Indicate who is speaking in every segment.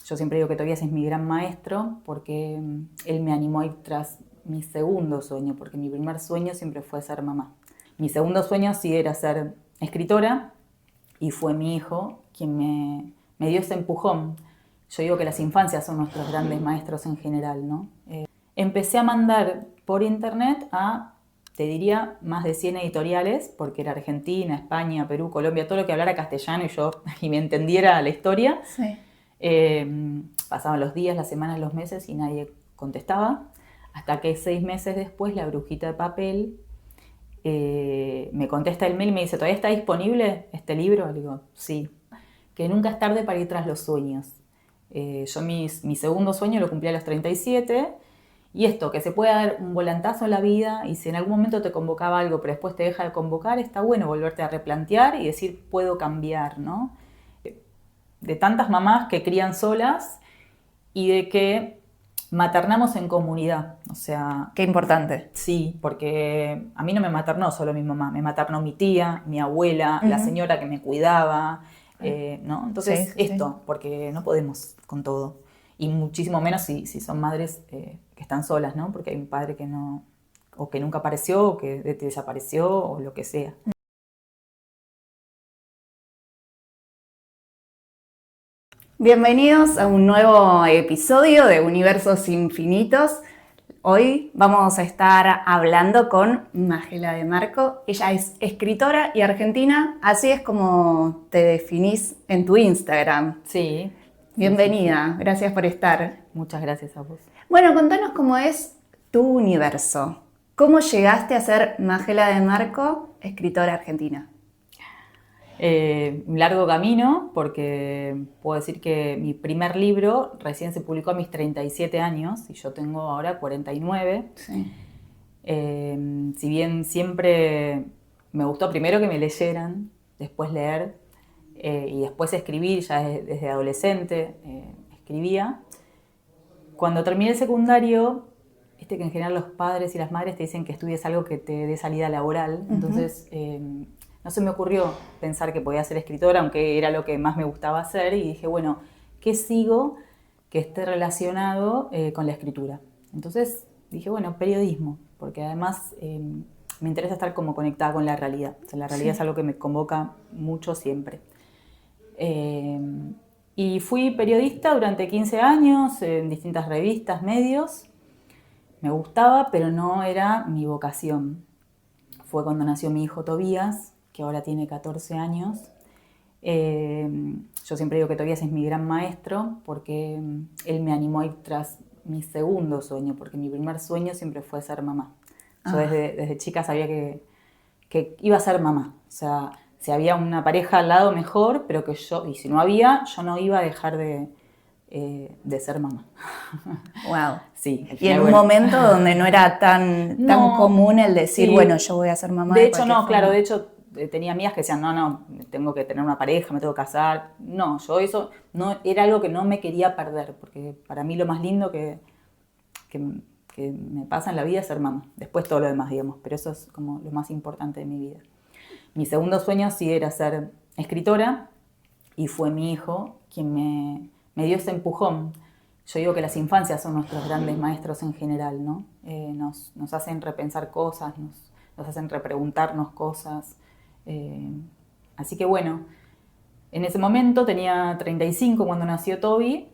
Speaker 1: yo siempre digo que Tobías es mi gran maestro porque él me animó a ir tras mi segundo sueño, porque mi primer sueño siempre fue ser mamá. Mi segundo sueño sí era ser escritora y fue mi hijo quien me dio ese empujón. Yo digo que las infancias son nuestros grandes maestros en general, ¿no? Empecé a mandar por internet a, te diría, más de 100 editoriales, porque era Argentina, España, Perú, Colombia, todo lo que hablara castellano y me entendiera la historia.
Speaker 2: Sí.
Speaker 1: Pasaban los días, las semanas, los meses y nadie contestaba. Hasta que 6 meses después la brujita de papel me contesta el mail y me dice, ¿todavía está disponible este libro? Le digo, sí. Que nunca es tarde para ir tras los sueños. Yo mi segundo sueño lo cumplí a los 37 y esto, que se puede dar un volantazo en la vida y si en algún momento te convocaba algo pero después te deja de convocar, está bueno volverte a replantear y decir, puedo cambiar, ¿no? De tantas mamás que crían solas y de que maternamos en comunidad, o sea...
Speaker 2: Qué importante.
Speaker 1: Sí, porque a mí no me maternó solo mi mamá, me maternó mi tía, mi abuela, la señora que me cuidaba, ¿no? Entonces,
Speaker 2: Sí, sí,
Speaker 1: esto,
Speaker 2: sí.
Speaker 1: porque no podemos con todo. Y muchísimo menos si son madres que están solas, ¿no? Porque hay un padre que no, o que nunca apareció, o que desapareció, o lo que sea.
Speaker 2: Bienvenidos a un nuevo episodio de Universos Infinitos. Hoy vamos a estar hablando con Magela de Marco. Ella es escritora y argentina, así es como te definís en tu Instagram.
Speaker 1: Sí.
Speaker 2: Bienvenida, gracias por estar.
Speaker 1: Muchas gracias a vos.
Speaker 2: Bueno, contanos cómo es tu universo. ¿Cómo llegaste a ser Magela de Marco, escritora argentina?
Speaker 1: Un largo camino, porque puedo decir que mi primer libro recién se publicó a mis 37 años y yo tengo ahora 49.
Speaker 2: Sí.
Speaker 1: Si bien siempre me gustó primero que me leyeran, después leer y después escribir, ya desde adolescente escribía. Cuando terminé el secundario, que en general los padres y las madres te dicen que estudies algo que te dé salida laboral, entonces no se me ocurrió pensar que podía ser escritora, aunque era lo que más me gustaba hacer, y dije, bueno, ¿qué sigo que esté relacionado con la escritura? Entonces dije, bueno, periodismo, porque además me interesa estar como conectada con la realidad. O sea, la realidad es algo que me convoca mucho siempre. Y fui periodista durante 15 años en distintas revistas, medios. Me gustaba, pero no era mi vocación. Fue cuando nació mi hijo Tobías, que ahora tiene 14 años. Yo siempre digo que Tobías es mi gran maestro porque él me animó a ir tras mi segundo sueño, porque mi primer sueño siempre fue ser mamá. Yo desde chica sabía que iba a ser mamá. O sea, si había una pareja al lado mejor, pero que yo, y si no había, yo no iba a dejar de ser mamá.
Speaker 2: Wow.
Speaker 1: Sí, al
Speaker 2: Y en
Speaker 1: final,
Speaker 2: un
Speaker 1: bueno.
Speaker 2: momento donde no era tan
Speaker 1: No,
Speaker 2: común el decir,
Speaker 1: sí.
Speaker 2: bueno, yo voy a ser mamá
Speaker 1: De
Speaker 2: de
Speaker 1: hecho,
Speaker 2: cualquier
Speaker 1: no,
Speaker 2: forma.
Speaker 1: claro, de hecho tenía amigas que decían, no, tengo que tener una pareja, me tengo que casar. No, yo eso no era algo que no me quería perder, porque para mí lo más lindo que, que me pasa en la vida es ser mamá. Después todo lo demás, digamos, pero eso es como lo más importante de mi vida. Mi segundo sueño sí era ser escritora y fue mi hijo quien me dio ese empujón. Yo digo que las infancias son nuestros grandes maestros en general, ¿no? Nos hacen repensar cosas, nos hacen repreguntarnos cosas. Así que bueno, en ese momento tenía 35 cuando nació Toby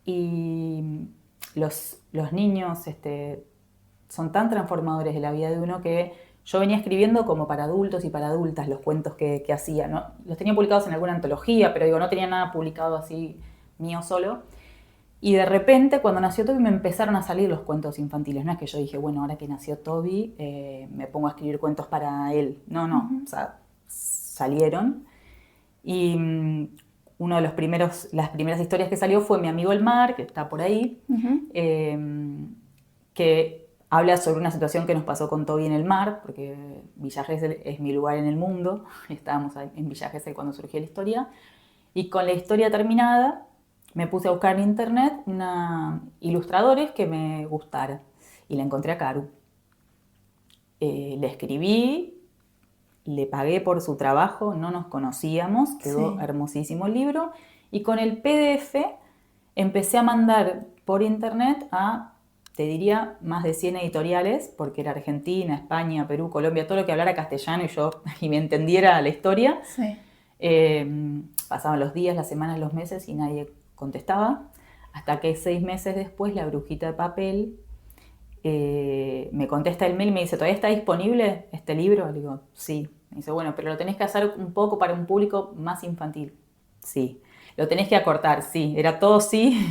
Speaker 1: y los niños son tan transformadores de la vida de uno que yo venía escribiendo como para adultos y para adultas los cuentos que hacía, ¿no? Los tenía publicados en alguna antología, pero digo, no tenía nada publicado así mío solo. Y de repente, cuando nació Toby, me empezaron a salir los cuentos infantiles. No es que yo dije, bueno, ahora que nació Toby, me pongo a escribir cuentos para él. No, o sea, salieron. Y uno de las primeras historias que salió fue Mi amigo el mar, que está por ahí, que habla sobre una situación que nos pasó con Toby en el mar, porque Villa Gesell es mi lugar en el mundo. Estábamos en Villa Gesell cuando surgió la historia. Y con la historia terminada, me puse a buscar en internet ilustradores que me gustara. Y la encontré a Caru. Le escribí, le pagué por su trabajo, no nos conocíamos, quedó hermosísimo el libro. Y con el PDF empecé a mandar por internet a, te diría, más de 100 editoriales, porque era Argentina, España, Perú, Colombia, todo lo que hablara castellano y me entendiera la historia.
Speaker 2: Sí.
Speaker 1: Pasaban los días, las semanas, los meses y nadie contestaba. Hasta que 6 meses después la Brujita de Papel me contesta el mail y me dice, ¿todavía está disponible este libro? Le digo, sí. Me dice, bueno, pero lo tenés que hacer un poco para un público más infantil. Sí. Lo tenés que acortar, sí. Era todo sí,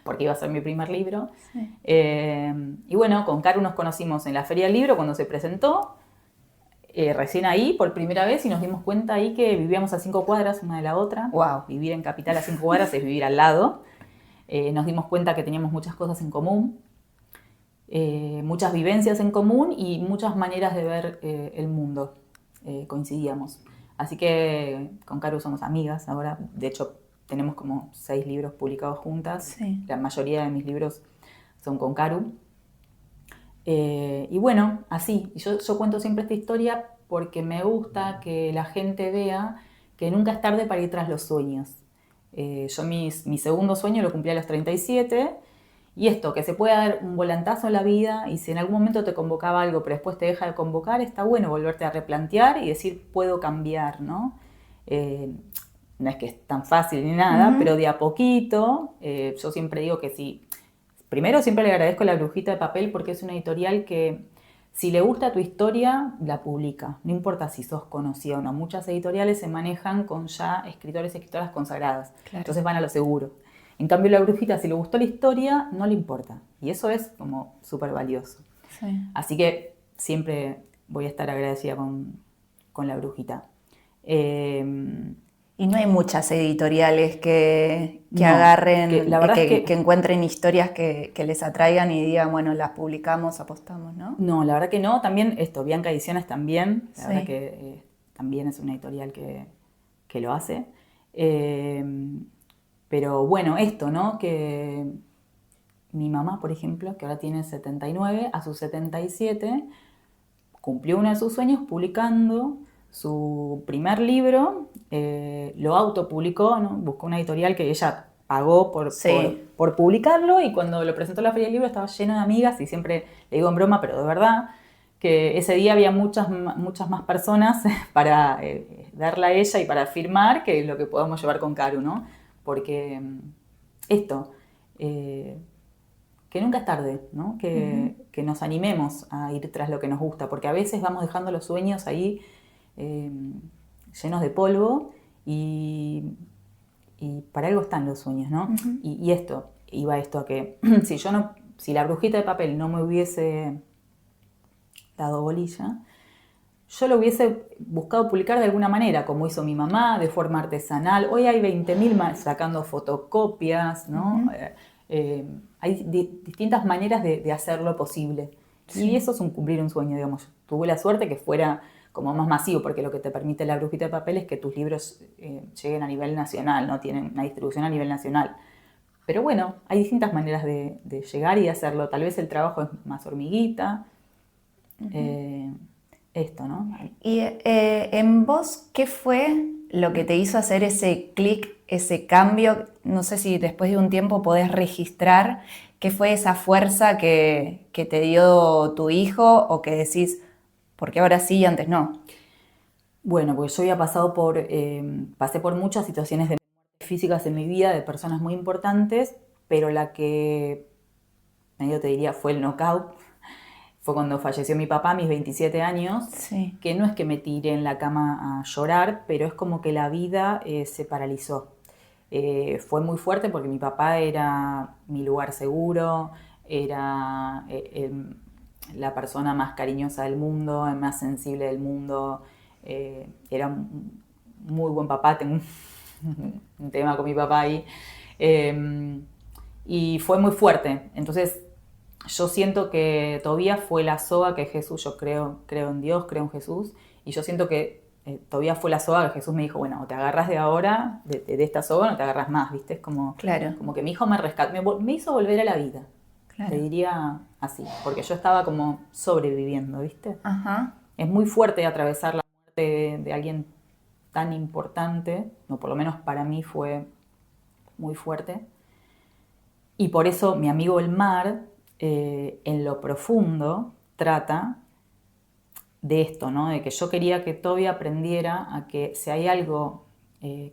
Speaker 1: porque iba a ser mi primer libro.
Speaker 2: Sí.
Speaker 1: Y bueno, con Caru nos conocimos en la Feria del Libro cuando se presentó. Recién ahí, por primera vez, y nos dimos cuenta ahí que vivíamos a 5 cuadras una de la otra.
Speaker 2: Wow.
Speaker 1: Vivir en Capital a 5 cuadras es vivir al lado. Nos dimos cuenta que teníamos muchas cosas en común. Muchas vivencias en común y muchas maneras de ver el mundo. Coincidíamos. Así que con Caru somos amigas ahora. De hecho, tenemos como 6 libros publicados juntas.
Speaker 2: Sí.
Speaker 1: La mayoría de mis libros son con Caru. Y bueno, así. Yo cuento siempre esta historia porque me gusta que la gente vea que nunca es tarde para ir tras los sueños. Yo mi segundo sueño lo cumplí a los 37. Y esto, que se puede dar un volantazo en la vida y si en algún momento te convocaba algo pero después te deja de convocar, está bueno volverte a replantear y decir, puedo cambiar, ¿no? No es que es tan fácil ni nada, pero de a poquito, yo siempre digo que sí. Primero siempre le agradezco a La Brujita de Papel porque es una editorial que si le gusta tu historia, la publica. No importa si sos conocida o no. Muchas editoriales se manejan con ya escritores y escritoras consagradas.
Speaker 2: Claro.
Speaker 1: Entonces van a lo seguro. En cambio, La Brujita, si le gustó la historia, no le importa. Y eso es como súper valioso.
Speaker 2: Sí.
Speaker 1: Así que siempre voy a estar agradecida con La Brujita.
Speaker 2: Y no hay muchas editoriales que
Speaker 1: No,
Speaker 2: agarren,
Speaker 1: la verdad es
Speaker 2: que encuentren historias que les atraigan y digan, bueno, las publicamos, apostamos, ¿no?
Speaker 1: No, la verdad que no. También esto, Bianca Ediciones también. La
Speaker 2: Sí.
Speaker 1: verdad que también es una editorial que lo hace. Pero bueno, esto, ¿no? Que mi mamá, por ejemplo, que ahora tiene 79, a sus 77, cumplió uno de sus sueños publicando su primer libro, lo autopublicó, ¿no? Buscó una editorial que ella pagó
Speaker 2: Sí.
Speaker 1: por publicarlo y cuando lo presentó en la Feria del Libro estaba lleno de amigas y siempre le digo en broma, pero de verdad, que ese día había muchas más personas para darla a ella y para firmar que lo que podamos llevar con Caru, ¿no? Porque esto, que nunca es tarde, ¿no? Que nos animemos a ir tras lo que nos gusta, porque a veces vamos dejando los sueños ahí llenos de polvo y para algo están los sueños, ¿no? Y esto, iba esto a que si La Brujita de Papel no me hubiese dado bolilla, yo lo hubiese buscado publicar de alguna manera, como hizo mi mamá, de forma artesanal. Hoy hay 20.000 sacando fotocopias, ¿no? Hay distintas maneras de hacerlo posible. Sí. Y eso es cumplir un sueño, digamos. Tuve la suerte que fuera como más masivo, porque lo que te permite La Brujita de Papel es que tus libros lleguen a nivel nacional, ¿no? Tienen una distribución a nivel nacional. Pero bueno, hay distintas maneras de llegar y de hacerlo. Tal vez el trabajo es más hormiguita. Esto, ¿no?
Speaker 2: Y en vos, ¿qué fue lo que te hizo hacer ese clic, ese cambio? No sé si después de un tiempo podés registrar qué fue esa fuerza que te dio tu hijo o que decís, ¿por qué ahora sí y antes no?
Speaker 1: Bueno, pues yo había pasé por muchas situaciones de muertes físicas en mi vida, de personas muy importantes, pero la que medio te diría fue el knockout. Fue cuando falleció mi papá a mis 27 años,
Speaker 2: Sí.
Speaker 1: que no es que me tiré en la cama a llorar, pero es como que la vida se paralizó. Fue muy fuerte porque mi papá era mi lugar seguro, era la persona más cariñosa del mundo, más sensible del mundo, era un muy buen papá, tengo un tema con mi papá ahí, y fue muy fuerte. Entonces, yo siento que Tobías fue la soga que Jesús, yo creo en Dios, creo en Jesús, y yo siento que Tobías fue la soga que Jesús me dijo, bueno, o te agarras de ahora, de esta soga, o no te agarras más, ¿viste? Es como,
Speaker 2: Claro.
Speaker 1: como que mi hijo me rescató, me hizo volver a la vida,
Speaker 2: Claro.
Speaker 1: te diría así, porque yo estaba como sobreviviendo, ¿viste?
Speaker 2: Ajá.
Speaker 1: Es muy fuerte atravesar la muerte de alguien tan importante, o por lo menos para mí fue muy fuerte. Y por eso mi amigo el mar, en lo profundo, trata de esto, ¿no? De que yo quería que Toby aprendiera a que si hay algo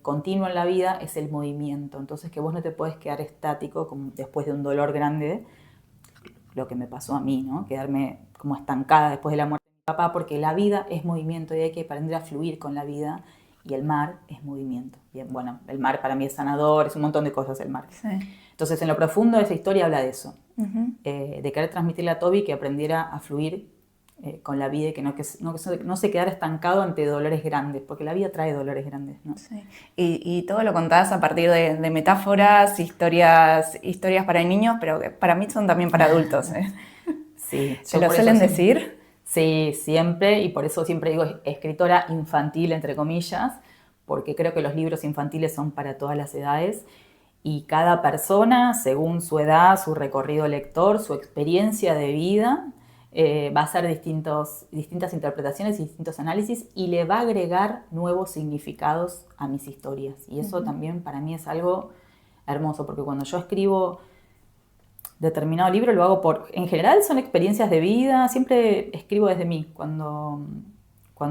Speaker 1: continuo en la vida es el movimiento. Entonces que vos no te podés quedar estático como después de un dolor grande, lo que me pasó a mí, ¿no? Quedarme como estancada después de la muerte de mi papá, porque la vida es movimiento y hay que aprender a fluir con la vida, y el mar es movimiento. Bien, bueno, el mar para mí es sanador, es un montón de cosas el mar.
Speaker 2: Sí.
Speaker 1: Entonces en lo profundo de esa historia habla de eso, de querer transmitirle a Toby que aprendiera a fluir con la vida y que no se quedara estancado ante dolores grandes, porque la vida trae dolores grandes, ¿no?
Speaker 2: Sí. Y todo lo contás a partir de metáforas, historias para niños, pero que para mí son también para adultos.
Speaker 1: Sí,
Speaker 2: ¿Se lo suelen decir?
Speaker 1: Sí, siempre, y por eso siempre digo escritora infantil, entre comillas, porque creo que los libros infantiles son para todas las edades, y cada persona, según su edad, su recorrido lector, su experiencia de vida, va a hacer distintas interpretaciones y distintos análisis, y le va a agregar nuevos significados a mis historias. Y eso también para mí es algo hermoso, porque cuando yo escribo determinado libro lo hago en general son experiencias de vida, siempre escribo desde mí. Cuando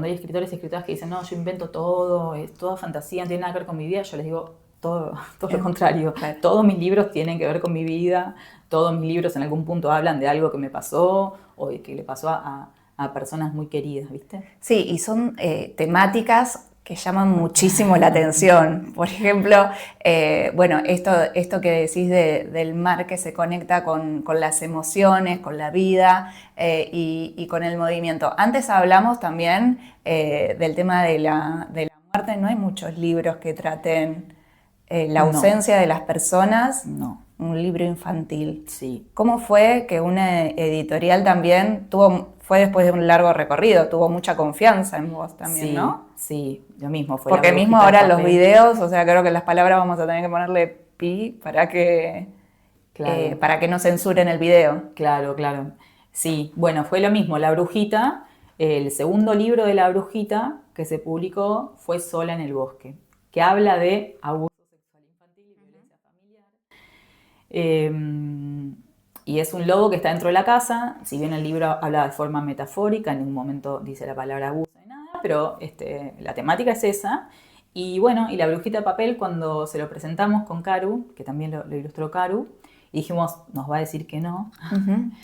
Speaker 1: hay escritores y escritoras que dicen, no, yo invento todo, es toda fantasía, no tiene nada que ver con mi vida, yo les digo todo lo contrario.
Speaker 2: Claro.
Speaker 1: Todos mis libros tienen que ver con mi vida, todos mis libros en algún punto hablan de algo que me pasó o que le pasó a personas muy queridas, ¿viste?
Speaker 2: Sí, y son temáticas que llaman muchísimo la atención. Por ejemplo, bueno, esto que decís del mar que se conecta con las emociones, con la vida y con el movimiento. Antes hablamos también del tema de la muerte. No hay muchos libros que traten la ausencia de las personas.
Speaker 1: No.
Speaker 2: Un libro infantil.
Speaker 1: Sí.
Speaker 2: ¿Cómo fue que una editorial también fue después de un largo recorrido, tuvo mucha confianza en vos también,
Speaker 1: Sí,
Speaker 2: ¿no?
Speaker 1: sí, lo mismo fue.
Speaker 2: Porque mismo ahora los videos, o sea, creo que las palabras vamos a tener que ponerle pi para que no censuren el video.
Speaker 1: Claro, claro. Sí, bueno, fue lo mismo. La Brujita, el segundo libro de La Brujita que se publicó fue Sola en el bosque, que habla de abuso sexual infantil y violencia familiar. Y es un lobo que está dentro de la casa. Si bien el libro habla de forma metafórica, en ningún momento dice la palabra abuso ni nada, pero la temática es esa. Y bueno, y La Brujita de Papel, cuando se lo presentamos con Caru, que también lo ilustró Caru, y dijimos, nos va a decir que no.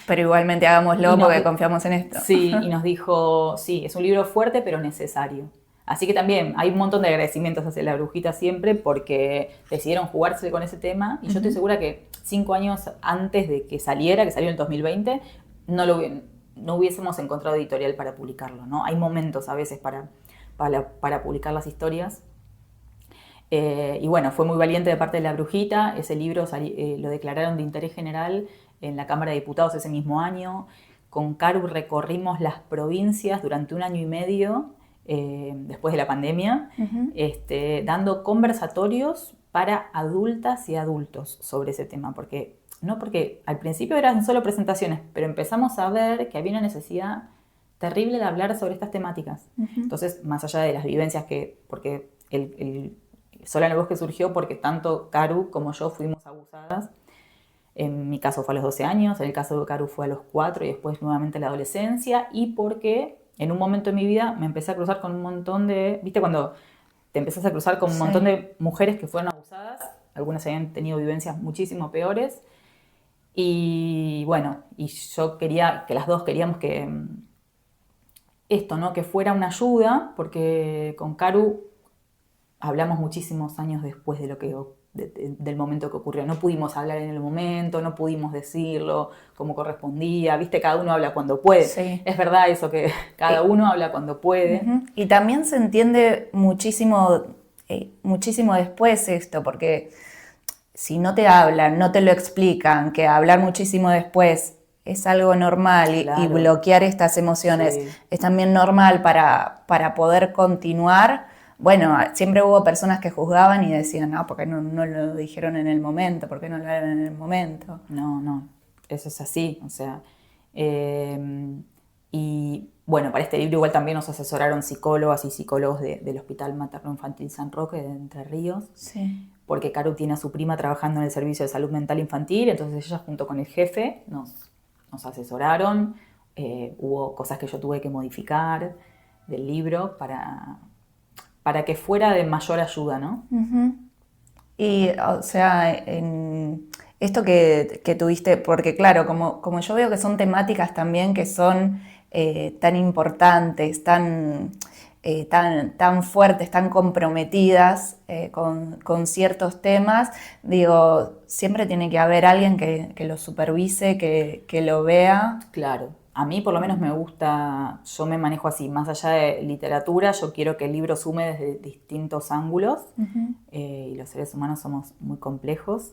Speaker 2: Pero igualmente hagámoslo porque confiamos en esto.
Speaker 1: Sí, y nos dijo, sí, es un libro fuerte pero necesario. Así que también hay un montón de agradecimientos hacia La Brujita siempre porque decidieron jugarse con ese tema, y yo estoy segura que 5 años antes de que saliera, que salió en el 2020, no hubiésemos encontrado editorial para publicarlo, ¿no? Hay momentos a veces para publicar las historias. Y bueno, fue muy valiente de parte de La Brujita. Ese libro lo declararon de interés general en la Cámara de Diputados ese mismo año. Con Caru recorrimos las provincias durante 1 año y medio, después de la pandemia, dando conversatorios para adultas y adultos sobre ese tema. Porque al principio eran solo presentaciones, pero empezamos a ver que había una necesidad terrible de hablar sobre estas temáticas. Entonces, más allá de las vivencias porque Sola en el bosque surgió porque tanto Caru como yo fuimos abusadas. En mi caso fue a los 12 años, en el caso de Caru fue a los 4 y después nuevamente en la adolescencia, y porque en un momento de mi vida me empecé a cruzar con un montón de... ¿Viste cuando te empezás a cruzar con un montón de mujeres que fueron abusadas? Algunas habían tenido vivencias muchísimo peores. Y bueno, y yo quería, que las dos queríamos que esto, ¿no? Que fuera una ayuda, porque con Caru hablamos muchísimos años después del momento que ocurrió. No pudimos hablar en el momento, no pudimos decirlo como correspondía. Viste, cada uno habla cuando puede.
Speaker 2: Sí.
Speaker 1: Es verdad eso, que cada uno habla cuando puede.
Speaker 2: Y también se entiende muchísimo después esto, porque si no te hablan, no te lo explican, que hablar muchísimo después es algo normal, claro, y bloquear estas emociones es también normal para poder continuar. Bueno, siempre hubo personas que juzgaban y decían, no, ¿por qué no lo dijeron en el momento? ¿Por qué no lo hablaron en el momento?
Speaker 1: No, eso es así, o sea, y bueno, para este libro igual también nos asesoraron psicólogas y psicólogos del Hospital Materno Infantil San Roque de Entre Ríos.
Speaker 2: Sí.
Speaker 1: porque Caru tiene a su prima trabajando en el servicio de salud mental infantil, entonces ella junto con el jefe nos asesoraron, hubo cosas que yo tuve que modificar del libro para que fuera de mayor ayuda, ¿no?
Speaker 2: Uh-huh. Y, o sea, en esto que tuviste, porque claro, como yo veo que son temáticas también que son tan importantes, tan fuertes, tan comprometidas con ciertos temas, digo, siempre tiene que haber alguien que lo supervise, que lo vea.
Speaker 1: Claro, a mí por lo menos me gusta, yo me manejo así, más allá de literatura, yo quiero que el libro sume desde distintos ángulos, y los seres humanos somos muy complejos.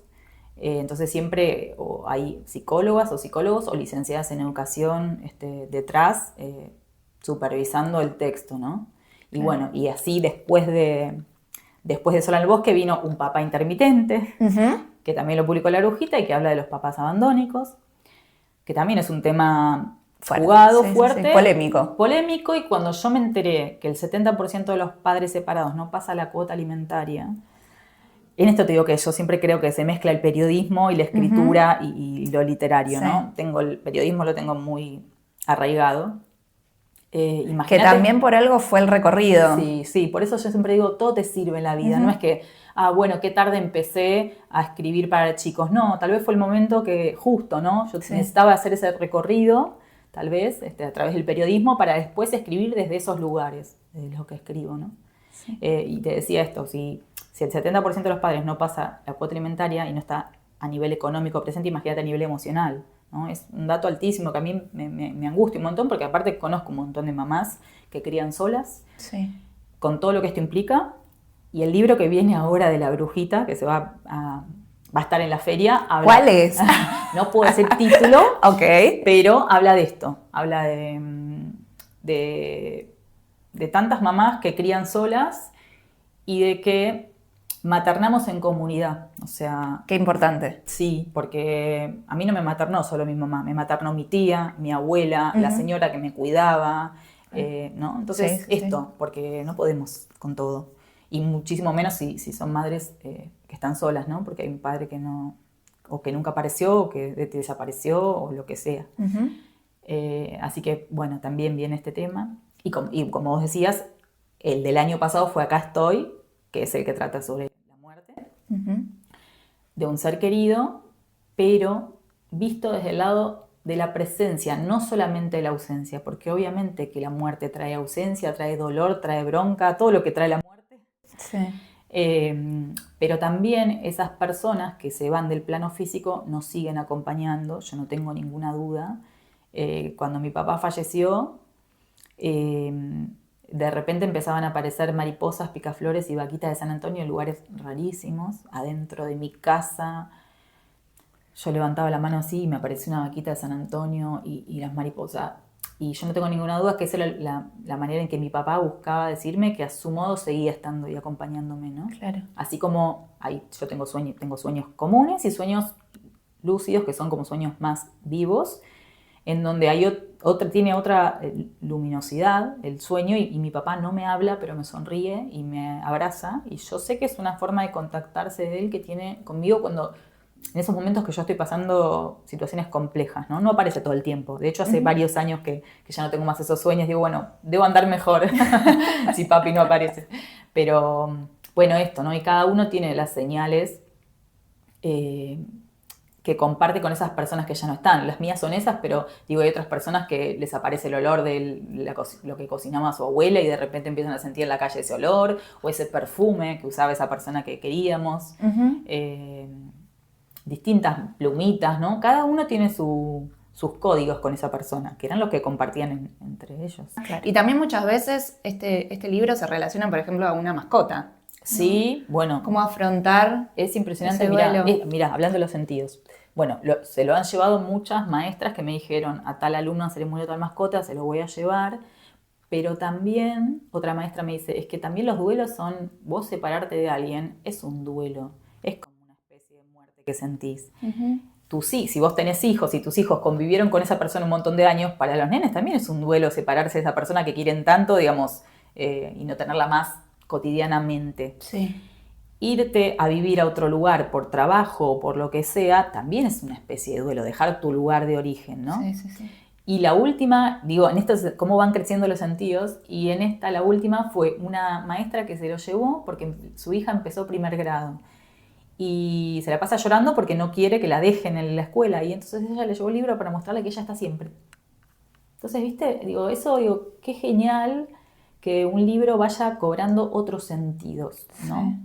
Speaker 1: Entonces siempre hay psicólogas o psicólogos o licenciadas en educación detrás, supervisando el texto, ¿no? Y
Speaker 2: Claro.
Speaker 1: bueno, y así después de Sola en el Bosque vino Un papá intermitente, que también lo publicó La Brujita y que habla de los papás abandónicos, que también es un tema jugado, fuerte, polémico, y cuando yo me enteré que el 70% de los padres separados no pasa la cuota alimentaria, en esto te digo que yo siempre creo que se mezcla el periodismo y la escritura y lo literario, sí, ¿no? El periodismo lo tengo muy arraigado.
Speaker 2: Que también por algo fue el recorrido.
Speaker 1: Sí, por eso yo siempre digo, todo te sirve en la vida, no es que, bueno, qué tarde empecé a escribir para chicos, no, tal vez fue el momento que justo, ¿no? Yo necesitaba hacer ese recorrido, tal vez, a través del periodismo, para después escribir desde esos lugares, de lo que escribo, ¿no? Sí. Y te decía esto, si el 70% de los padres no pasa la cuota alimentaria y no está a nivel económico presente, imagínate a nivel emocional, ¿no? Es un dato altísimo que a mí me angustia un montón, porque aparte conozco un montón de mamás que crían solas, con todo lo que esto implica. Y el libro que viene ahora de La Brujita, que va a estar en la feria.
Speaker 2: ¿Cuál es?
Speaker 1: No puedo decir título,
Speaker 2: okay,
Speaker 1: pero habla de esto, habla de tantas mamás que crían solas y de que maternamos en comunidad, o sea...
Speaker 2: Qué importante.
Speaker 1: Sí, porque a mí no me maternó solo mi mamá, me maternó mi tía, mi abuela, la señora que me cuidaba, ¿no? Entonces porque no podemos con todo, y muchísimo menos si son madres que están solas, ¿no? Porque hay un padre que no, o que nunca apareció, o que desapareció, o lo que sea. Así que, bueno, también viene este tema, y como vos decías, el del año pasado fue Acá estoy, que es el que trata sobre la muerte de un ser querido, pero visto desde el lado de la presencia, no solamente de la ausencia, porque obviamente que la muerte trae ausencia, trae dolor, trae bronca, todo lo que trae la muerte. Pero también esas personas que se van del plano físico nos siguen acompañando, yo no tengo ninguna duda. Cuando mi papá falleció, de repente empezaban a aparecer mariposas, picaflores y vaquitas de San Antonio en lugares rarísimos, adentro de mi casa. Yo levantaba la mano así y me apareció una vaquita de San Antonio y las mariposas. Y yo no tengo ninguna duda que esa era la manera en que mi papá buscaba decirme que a su modo seguía estando y acompañándome, ¿no?
Speaker 2: Claro.
Speaker 1: Así como yo tengo sueños comunes y sueños lúcidos, que son como sueños más vivos, en donde tiene otra luminosidad el sueño, y mi papá no me habla, pero me sonríe y me abraza, y yo sé que es una forma de contactarse de él que tiene conmigo cuando, en esos momentos que yo estoy pasando situaciones complejas, ¿no? No aparece todo el tiempo. De hecho, hace varios años que ya no tengo más esos sueños. Digo, bueno, debo andar mejor si papi no aparece. Pero, bueno, esto, ¿no? Y cada uno tiene las señales que comparte con esas personas que ya no están. Las mías son esas, pero digo, hay otras personas que les aparece el olor de lo que cocinaba su abuela y de repente empiezan a sentir en la calle ese olor, o ese perfume que usaba esa persona que queríamos. Distintas plumitas, ¿no? Cada uno tiene sus códigos con esa persona, que eran los que compartían entre ellos.
Speaker 2: Claro. Y también muchas veces este libro se relaciona, por ejemplo, a una mascota.
Speaker 1: Sí, bueno.
Speaker 2: ¿Cómo afrontar?
Speaker 1: Es impresionante, mirá, hablando de los sentidos. Bueno, se lo han llevado muchas maestras que me dijeron, a tal alumno se le murió tal mascota, se lo voy a llevar. Pero también, otra maestra me dice, es que también los duelos son, vos separarte de alguien, es un duelo. Es como una especie de muerte que sentís. Si vos tenés hijos y tus hijos convivieron con esa persona un montón de años, para los nenes también es un duelo separarse de esa persona que quieren tanto, digamos, y no tenerla más cotidianamente.
Speaker 2: Sí.
Speaker 1: irte a vivir a otro lugar por trabajo o por lo que sea, también es una especie de duelo, dejar tu lugar de origen, ¿no?
Speaker 2: Sí.
Speaker 1: Y la última, digo, en esto es cómo van creciendo los sentidos, y en esta la última fue una maestra que se lo llevó porque su hija empezó primer grado. Y se la pasa llorando porque no quiere que la dejen en la escuela, y entonces ella le llevó el libro para mostrarle que ella está siempre. Entonces, ¿viste? Digo, qué genial que un libro vaya cobrando otros sentidos, ¿no?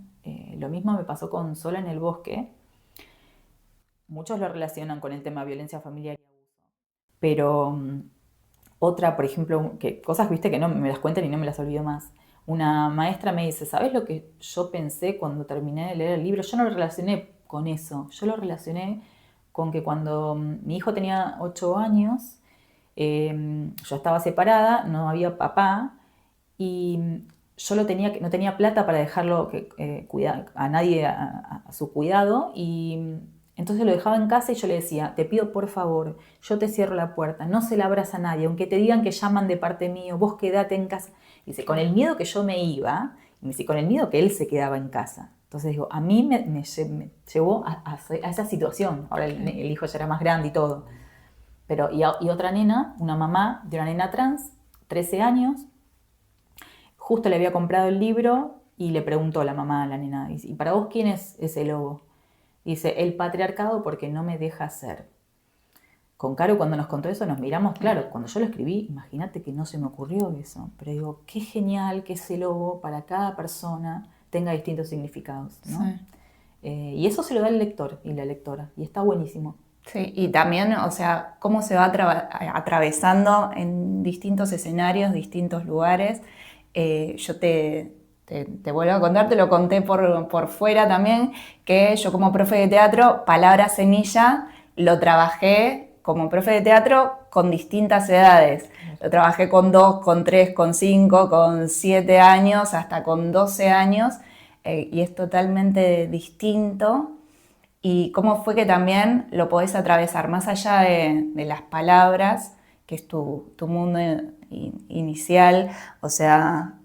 Speaker 1: Lo mismo me pasó con Sola en el bosque. Muchos lo relacionan con el tema de violencia familiar y abuso. Pero otra, por ejemplo, que cosas, viste, que no me las cuentan y no me las olvido más. Una maestra me dice, ¿sabes lo que yo pensé cuando terminé de leer el libro? Yo no lo relacioné con eso. Yo lo relacioné con que cuando mi hijo tenía 8 años, yo estaba separada, no había papá, y yo no tenía plata para dejarlo a nadie a su cuidado, y entonces lo dejaba en casa y yo le decía, te pido por favor, yo te cierro la puerta, no se la abras a nadie, aunque te digan que llaman de parte mío, vos quedate en casa. Y dice, con el miedo que yo me iba, y me dice, con el miedo que él se quedaba en casa. Entonces digo, a mí me llevó a esa situación. Ahora el hijo ya era más grande y todo. Pero, y otra nena, una mamá de una nena trans, 13 años, justo le había comprado el libro y le preguntó a la mamá a la nena, ¿y para vos quién es ese lobo? Dice, el patriarcado porque no me deja ser. Con Caro cuando nos contó eso nos miramos, claro, cuando yo lo escribí, imagínate que no se me ocurrió eso, pero digo, qué genial que ese lobo para cada persona tenga distintos significados, ¿no?
Speaker 2: Sí.
Speaker 1: Y eso se lo da el lector y la lectora, y está buenísimo.
Speaker 2: Sí, y también, o sea, cómo se va atravesando en distintos escenarios, distintos lugares. Yo te vuelvo a contar, te lo conté por fuera también, que yo como profe de teatro, Palabra Semilla, lo trabajé como profe de teatro con distintas edades. Lo trabajé con 2, con 3, con 5, con 7 años, hasta con 12 años, y es totalmente distinto. Y cómo fue que también lo podés atravesar, más allá de las palabras, que es tu mundo inicial, o sea,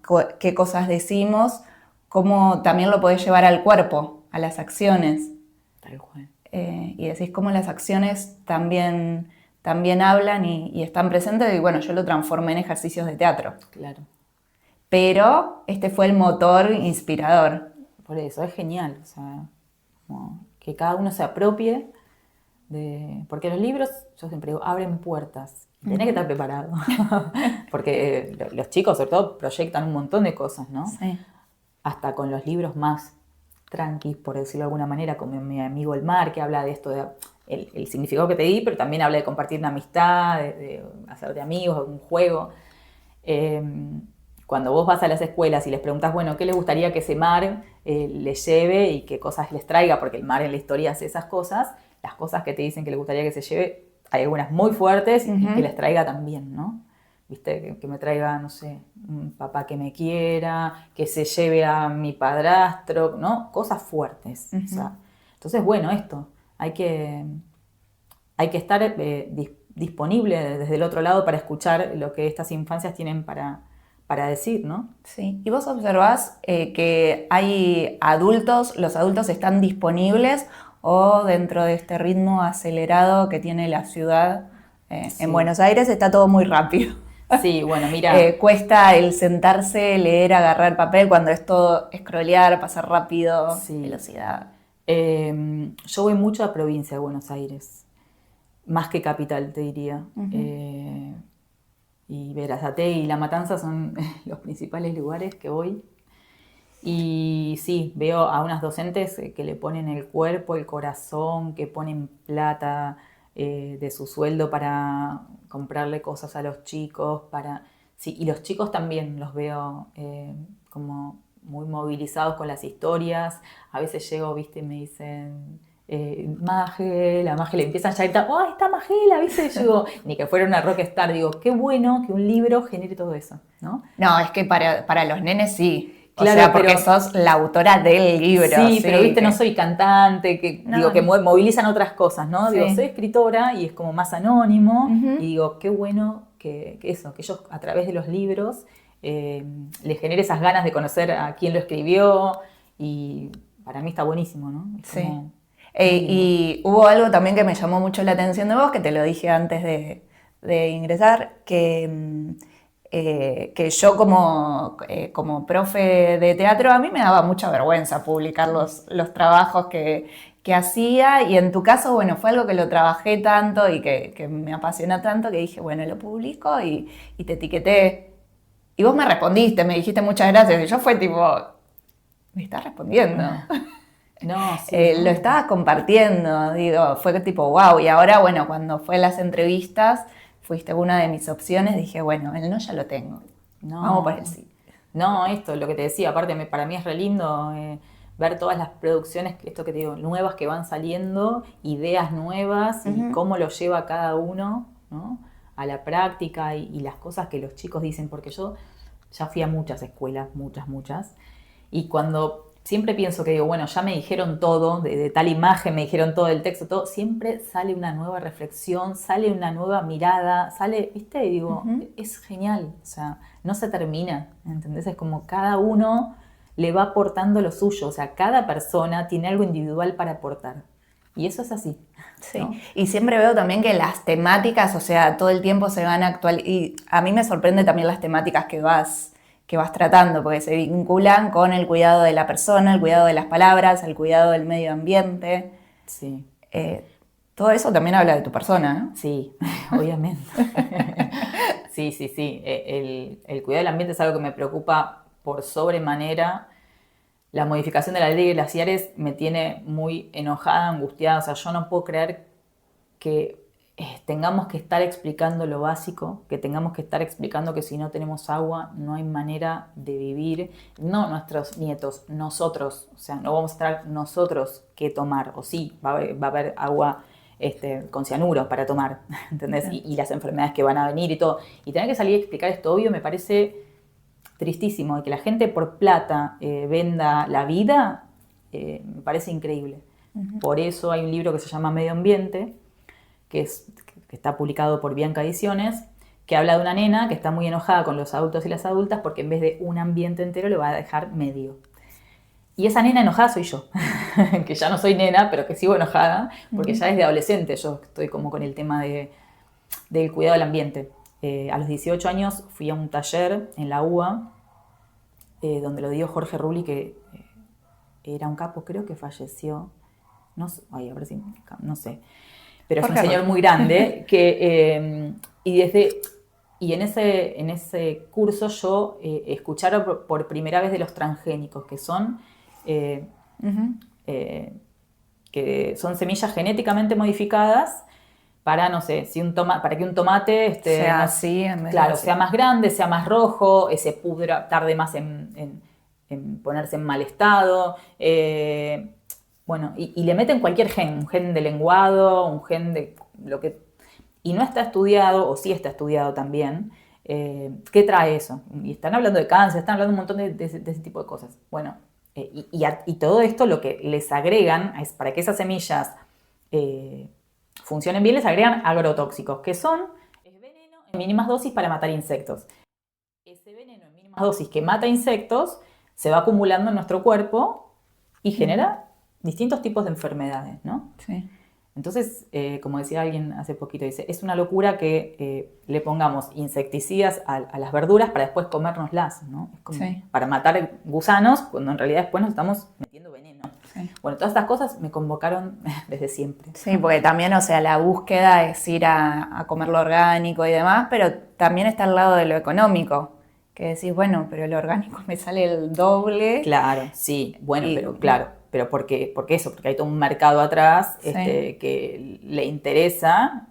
Speaker 2: qué cosas decimos, cómo también lo podés llevar al cuerpo, a las acciones.
Speaker 1: Tal cual.
Speaker 2: Y decís cómo las acciones también hablan y están presentes, y bueno, yo lo transformé en ejercicios de teatro.
Speaker 1: Claro.
Speaker 2: Pero este fue el motor inspirador.
Speaker 1: Por eso, es genial, o sea, como que cada uno se apropie porque los libros, yo siempre digo, abren puertas. Tenés que estar preparado. Porque los chicos, sobre todo, proyectan un montón de cosas, ¿no?
Speaker 2: Sí.
Speaker 1: Hasta con los libros más tranquis, por decirlo de alguna manera, como mi amigo El Mar, que habla de esto, el significado que te di, pero también habla de compartir una amistad, de hacerte amigos, un juego. Cuando vos vas a las escuelas y les preguntás, bueno, ¿qué les gustaría que ese mar les lleve y qué cosas les traiga? Porque el mar en la historia hace esas cosas. Las cosas que te dicen que les gustaría que se lleve, hay algunas muy fuertes y que les traiga también, ¿no? ¿Viste? Que me traiga, no sé, un papá que me quiera, que se lleve a mi padrastro, ¿no? Cosas fuertes. O sea, entonces, bueno, esto, hay que estar disponible desde el otro lado para escuchar lo que estas infancias tienen para decir, ¿no?
Speaker 2: Sí, y vos observás que hay adultos, los adultos están disponibles o dentro de este ritmo acelerado que tiene la ciudad.
Speaker 1: Sí.
Speaker 2: En Buenos Aires está todo muy rápido.
Speaker 1: Sí, bueno, mira.
Speaker 2: Cuesta el sentarse, leer, agarrar papel cuando es todo scrollear, pasar rápido, velocidad.
Speaker 1: Yo voy mucho a provincia de Buenos Aires, más que capital, te diría. Y Berazategui y La Matanza son los principales lugares que voy. Y sí, veo a unas docentes que le ponen el cuerpo, el corazón, que ponen plata de su sueldo para comprarle cosas a los chicos. Sí, y los chicos también los veo como muy movilizados con las historias. A veces llego, viste, y me dicen... Magela, le empiezan ya a gritar, ¡oh, está Magela! ¿Viste? Yo digo, ni que fuera una rockstar, digo, qué bueno que un libro genere todo eso, ¿no?
Speaker 2: No, es que para los nenes sí.
Speaker 1: Claro,
Speaker 2: o sea, porque sos la autora del libro.
Speaker 1: Sí, pero viste, no soy cantante, digo, que movilizan otras cosas, ¿no?
Speaker 2: Sí.
Speaker 1: Digo, soy escritora y es como más anónimo, y digo, qué bueno que ellos a través de los libros les genere esas ganas de conocer a quién lo escribió, y para mí está buenísimo, ¿no? Es
Speaker 2: Sí.
Speaker 1: como-
Speaker 2: Y hubo algo también que me llamó mucho la atención de vos, que te lo dije antes de ingresar, que yo como profe de teatro, a mí me daba mucha vergüenza publicar los trabajos que hacía, y en tu caso, bueno, fue algo que lo trabajé tanto y que me apasionó tanto que dije, bueno, lo publico y te etiqueté. Y vos me respondiste, me dijiste muchas gracias, y yo fue tipo, me estás respondiendo.
Speaker 1: No, sí.
Speaker 2: Lo estabas compartiendo, digo, fue tipo wow. Y ahora, bueno, cuando fue las entrevistas, fuiste una de mis opciones, dije, bueno, el no ya lo tengo.
Speaker 1: No,
Speaker 2: Vamos por el sí.
Speaker 1: no, esto, lo que te decía, aparte para mí es re lindo ver todas las producciones, esto que te digo, nuevas que van saliendo, ideas nuevas y cómo lo lleva cada uno, ¿no? A la práctica y las cosas que los chicos dicen, porque yo ya fui a muchas escuelas, muchas, y cuando siempre pienso que digo, bueno, ya me dijeron todo, de tal imagen me dijeron todo, el texto, todo, siempre sale una nueva reflexión, sale una nueva mirada, sale, ¿viste? Y digo, es genial, o sea, no se termina, ¿entendés? Es como cada uno le va aportando lo suyo, o sea, cada persona tiene algo individual para aportar. Y eso es así.
Speaker 2: Sí,
Speaker 1: ¿no?
Speaker 2: y siempre veo también que las temáticas, o sea, todo el tiempo se van actualizando, y a mí me sorprende también las temáticas que vas tratando, porque se vinculan con el cuidado de la persona, el cuidado de las palabras, el cuidado del medio ambiente.
Speaker 1: Sí.
Speaker 2: Todo eso también habla de tu persona, ¿no?
Speaker 1: Sí, obviamente. Sí. El cuidado del ambiente es algo que me preocupa por sobremanera. La modificación de la ley de glaciares me tiene muy enojada, angustiada. O sea, yo no puedo creer que tengamos que estar explicando lo básico, que tengamos que estar explicando que si no tenemos agua no hay manera de vivir. No nuestros nietos, nosotros. O sea, no vamos a estar nosotros que tomar. O sí, va a haber agua con cianuro para tomar, ¿entendés? Y las enfermedades que van a venir y todo. Y tener que salir a explicar esto obvio me parece tristísimo. Y que la gente por plata venda la vida, me parece increíble. Por eso hay un libro que se llama Medio Ambiente, que está publicado por Bianca Ediciones, que habla de una nena que está muy enojada con los adultos y las adultas porque en vez de un ambiente entero le va a dejar medio. Y esa nena enojada soy yo, que ya no soy nena, pero que sigo enojada, porque ya desde adolescente yo estoy como con el tema del cuidado del ambiente. A los 18 años fui a un taller en la UBA, donde lo dio Jorge Rulli, que era un capo, creo que falleció. No sé, a ver si, no sé. Pero Jorge es un señor muy grande que, y en ese curso yo escucharon por primera vez de los transgénicos, que son que son semillas genéticamente modificadas para, no sé, si para que un tomate
Speaker 2: sea así,
Speaker 1: claro, sea más grande, sea más rojo, se pudra, tarde más en ponerse en mal estado. Bueno, y le meten cualquier gen, un gen de lenguado, un gen de lo que... Y no está estudiado, o sí está estudiado también, ¿qué trae eso? Y están hablando de cáncer, están hablando un montón de ese tipo de cosas. Bueno, y todo esto lo que les agregan es para que esas semillas funcionen bien, les agregan agrotóxicos, que son veneno en mínimas dosis para matar insectos. Ese veneno en mínimas dosis que mata insectos se va acumulando en nuestro cuerpo y genera distintos tipos de enfermedades, ¿no?
Speaker 2: Sí.
Speaker 1: Entonces, como decía alguien hace poquito, dice, es una locura que le pongamos insecticidas a las verduras para después comérnoslas, ¿no? Es como para matar gusanos, cuando en realidad después nos estamos metiendo veneno. Sí. Bueno, todas estas cosas me convocaron desde siempre.
Speaker 2: Sí, porque también, o sea, la búsqueda es ir a comer lo orgánico y demás, pero también está al lado de lo económico. Que decís, bueno, pero lo orgánico me sale el doble.
Speaker 1: Claro, sí, bueno, pero claro. ¿Pero por qué? Porque hay todo un mercado atrás que le interesa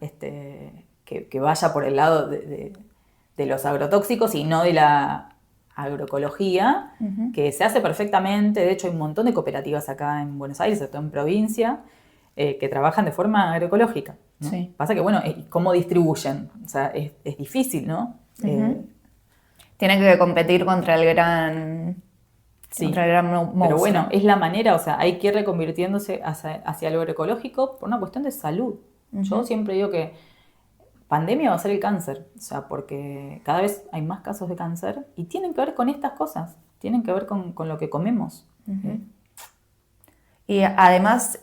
Speaker 1: que vaya por el lado de los agrotóxicos y no de la agroecología, que se hace perfectamente. De hecho, hay un montón de cooperativas acá en Buenos Aires, sobre todo en provincia, que trabajan de forma agroecológica, ¿no? Sí. Pasa que, bueno, ¿cómo distribuyen? O sea, es difícil, ¿no?
Speaker 2: Tienen que competir contra el gran...
Speaker 1: Sí, pero bueno, es la manera, o sea, hay que ir reconvirtiéndose hacia lo agroecológico por una cuestión de salud. Yo siempre digo que pandemia va a ser el cáncer, o sea, porque cada vez hay más casos de cáncer y tienen que ver con estas cosas, tienen que ver con lo que comemos.
Speaker 2: Y además,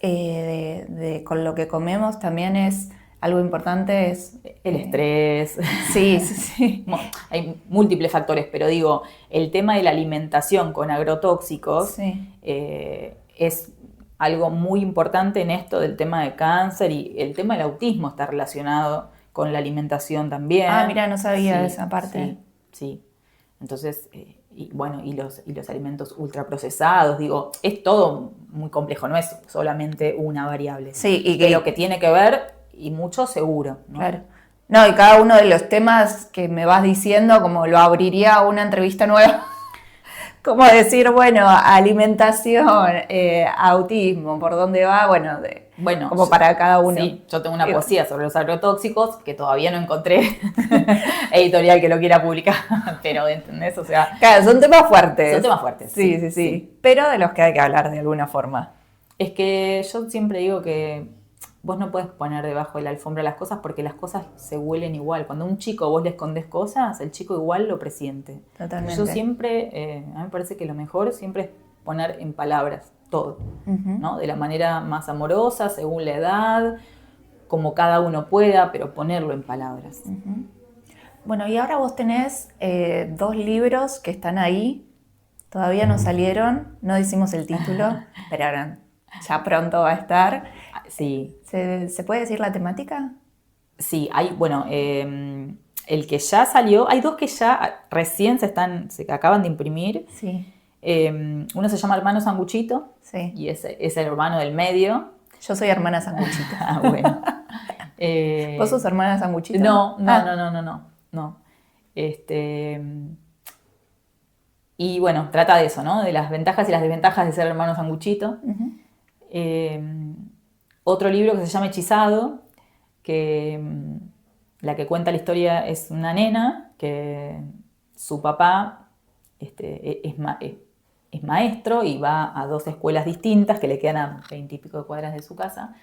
Speaker 2: con lo que comemos también es algo importante, es
Speaker 1: el estrés.
Speaker 2: Sí, sí, sí.
Speaker 1: Hay múltiples factores, pero digo, el tema de la alimentación con agrotóxicos
Speaker 2: Sí.
Speaker 1: Es algo muy importante en esto del tema de cáncer, y el tema del autismo está relacionado con la alimentación también.
Speaker 2: Ah, mira, no sabía esa parte.
Speaker 1: Sí. Entonces, y los alimentos ultraprocesados, digo, es todo muy complejo, no es solamente una variable.
Speaker 2: Sí,
Speaker 1: pero que tiene que ver, y mucho seguro, ¿no?
Speaker 2: Claro. No, y cada uno de los temas que me vas diciendo, como lo abriría una entrevista nueva. Como decir, bueno, alimentación, autismo, ¿por dónde va? Bueno, como para cada uno.
Speaker 1: Sí, yo tengo una poesía sobre los agrotóxicos que todavía no encontré editorial que lo quiera publicar, pero ¿entendés? O sea,
Speaker 2: claro, son temas fuertes.
Speaker 1: Son temas fuertes.
Speaker 2: Sí. Pero de los que hay que hablar de alguna forma.
Speaker 1: Es que yo siempre digo que vos no puedes poner debajo de la alfombra las cosas, porque las cosas se huelen igual. Cuando a un chico vos le escondés cosas, el chico igual lo presiente.
Speaker 2: Totalmente.
Speaker 1: Yo siempre, a mí me parece que lo mejor siempre es poner en palabras todo, ¿no? De la manera más amorosa, según la edad, como cada uno pueda, pero ponerlo en palabras.
Speaker 2: Bueno, y ahora vos tenés 2 libros que están ahí, todavía no salieron, no decimos el título, pero ahora ya pronto va a estar.
Speaker 1: Sí.
Speaker 2: ¿Se puede decir la temática?
Speaker 1: Sí, hay, bueno, el que ya salió, hay 2 que ya recién se acaban de imprimir.
Speaker 2: Sí.
Speaker 1: Uno se llama Hermano Sanguchito,
Speaker 2: sí.
Speaker 1: Y es el hermano del medio.
Speaker 2: Yo soy hermana Sanguchito.
Speaker 1: Ah, bueno.
Speaker 2: ¿Vos sos hermana Sanguchito?
Speaker 1: No. Y bueno, trata de eso, ¿no? De las ventajas y las desventajas de ser hermano Sanguchito. Otro libro que se llama Hechizado, que la que cuenta la historia es una nena que su papá es maestro y va a 2 escuelas distintas que le quedan a 20 y pico de cuadras de su casa.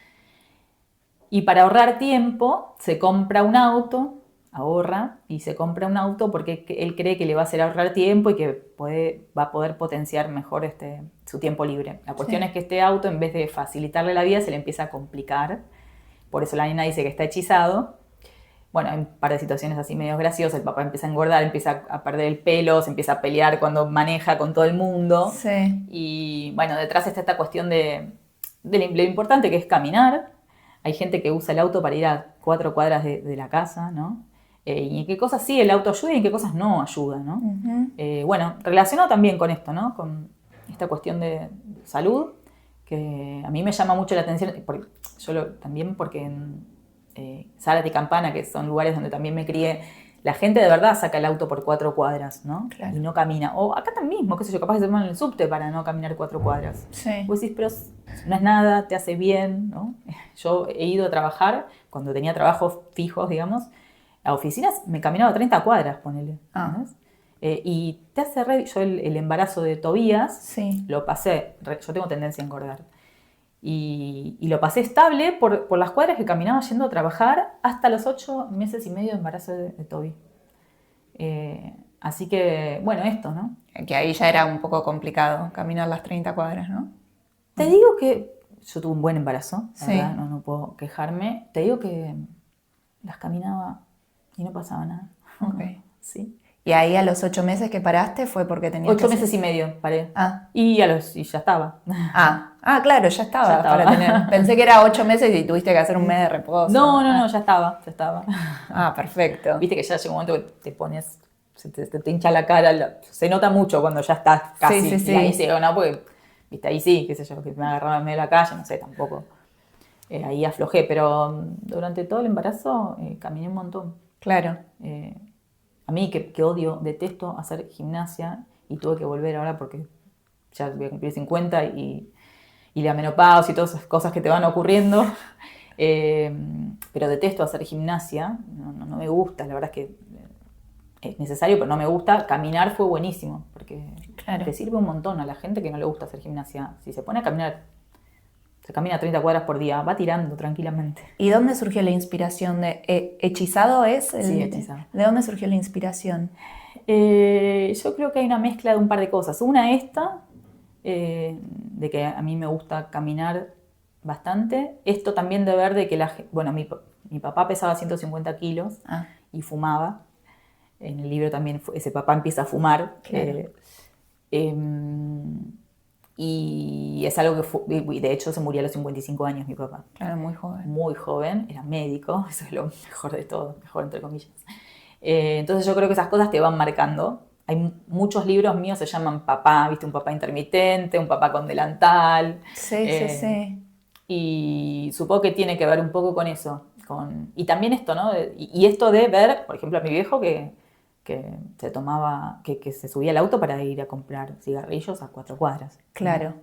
Speaker 1: Y para ahorrar tiempo se compra un auto, ahorra y se compra un auto porque él cree que le va a hacer ahorrar tiempo y que va a poder potenciar mejor su tiempo libre. La cuestión es que este auto, en vez de facilitarle la vida, se le empieza a complicar. Por eso la nena dice que está hechizado. Bueno, hay un par de situaciones así medio graciosas. El papá empieza a engordar, empieza a perder el pelo, se empieza a pelear cuando maneja con todo el mundo.
Speaker 2: Sí.
Speaker 1: Y bueno, detrás está esta cuestión de lo importante que es caminar. Hay gente que usa el auto para ir a 4 cuadras de la casa, ¿no? Y en qué cosas sí el auto ayuda y en qué cosas no ayuda, ¿no? Bueno, relacionado también con esto, ¿no? Con esta cuestión de salud, que a mí me llama mucho la atención, también porque en Zárate y Campana, que son lugares donde también me crié, la gente de verdad saca el auto por 4 cuadras, ¿no?
Speaker 2: Claro.
Speaker 1: Y no camina. O acá también mismo, qué sé yo, capaz que se ponen en el subte para no caminar 4 cuadras.
Speaker 2: Sí.
Speaker 1: Vos decís, pero no es nada, te hace bien, ¿no? Yo he ido a trabajar, cuando tenía trabajos fijos, digamos, a oficinas, me caminaba 30 cuadras, ponele. Y te hace yo el embarazo de Tobías, lo pasé, yo tengo tendencia a engordar. Y lo pasé estable por las cuadras que caminaba yendo a trabajar hasta los 8 meses y medio de embarazo de Toby. Así que, bueno, esto, ¿no?
Speaker 2: Que ahí ya era un poco complicado caminar las 30 cuadras, ¿no?
Speaker 1: Te digo que yo tuve un buen embarazo, ¿verdad? No puedo quejarme. Te digo que las caminaba y no pasaba nada.
Speaker 2: Okay.
Speaker 1: Sí.
Speaker 2: ¿Y ahí a los 8 meses que paraste fue porque tenías
Speaker 1: 8 meses y medio paré. Y ya estaba.
Speaker 2: Claro, ya estaba. Para tener. Pensé que era 8 meses y tuviste que hacer un mes de reposo.
Speaker 1: No, ya estaba.
Speaker 2: Perfecto.
Speaker 1: Viste que ya llega un momento que te pones, se te hincha la cara, se nota mucho cuando ya estás casi.
Speaker 2: Sí.
Speaker 1: Y ahí sí, no, porque, viste, ahí sí, qué sé yo, que me agarraba en medio de la calle, no sé, tampoco. Ahí aflojé, pero durante todo el embarazo caminé un montón.
Speaker 2: Claro.
Speaker 1: A mí que odio, detesto hacer gimnasia y tuve que volver ahora porque ya voy a cumplir 50 y la menopausia y todas esas cosas que te van ocurriendo. Pero detesto hacer gimnasia, no me gusta, la verdad es que es necesario, pero no me gusta. Caminar fue buenísimo porque te sirve un montón a la gente que no le gusta hacer gimnasia. Si se pone a caminar, se camina 30 cuadras por día, va tirando tranquilamente.
Speaker 2: ¿Y dónde surgió la inspiración? ¿Hechizado es?
Speaker 1: Sí, Hechizado.
Speaker 2: ¿De dónde surgió la inspiración?
Speaker 1: Yo creo que hay una mezcla de un par de cosas. Una, de que a mí me gusta caminar bastante. Esto también de ver de que bueno, mi papá pesaba 150 kilos y fumaba. En el libro también ese papá empieza a fumar.
Speaker 2: Claro.
Speaker 1: Y es algo que de hecho se murió a los 55 años mi papá.
Speaker 2: Claro, muy joven.
Speaker 1: Muy joven, era médico, eso es lo mejor de todo, mejor entre comillas. Entonces yo creo que esas cosas te van marcando. Hay muchos libros míos se llaman papá, viste, un papá intermitente, un papá con delantal.
Speaker 2: Sí.
Speaker 1: Y supongo que tiene que ver un poco con eso. Y también esto, ¿no? Y esto de ver, por ejemplo, a mi viejo que se tomaba, que se subía al auto para ir a comprar cigarrillos a 4 cuadras.
Speaker 2: Claro.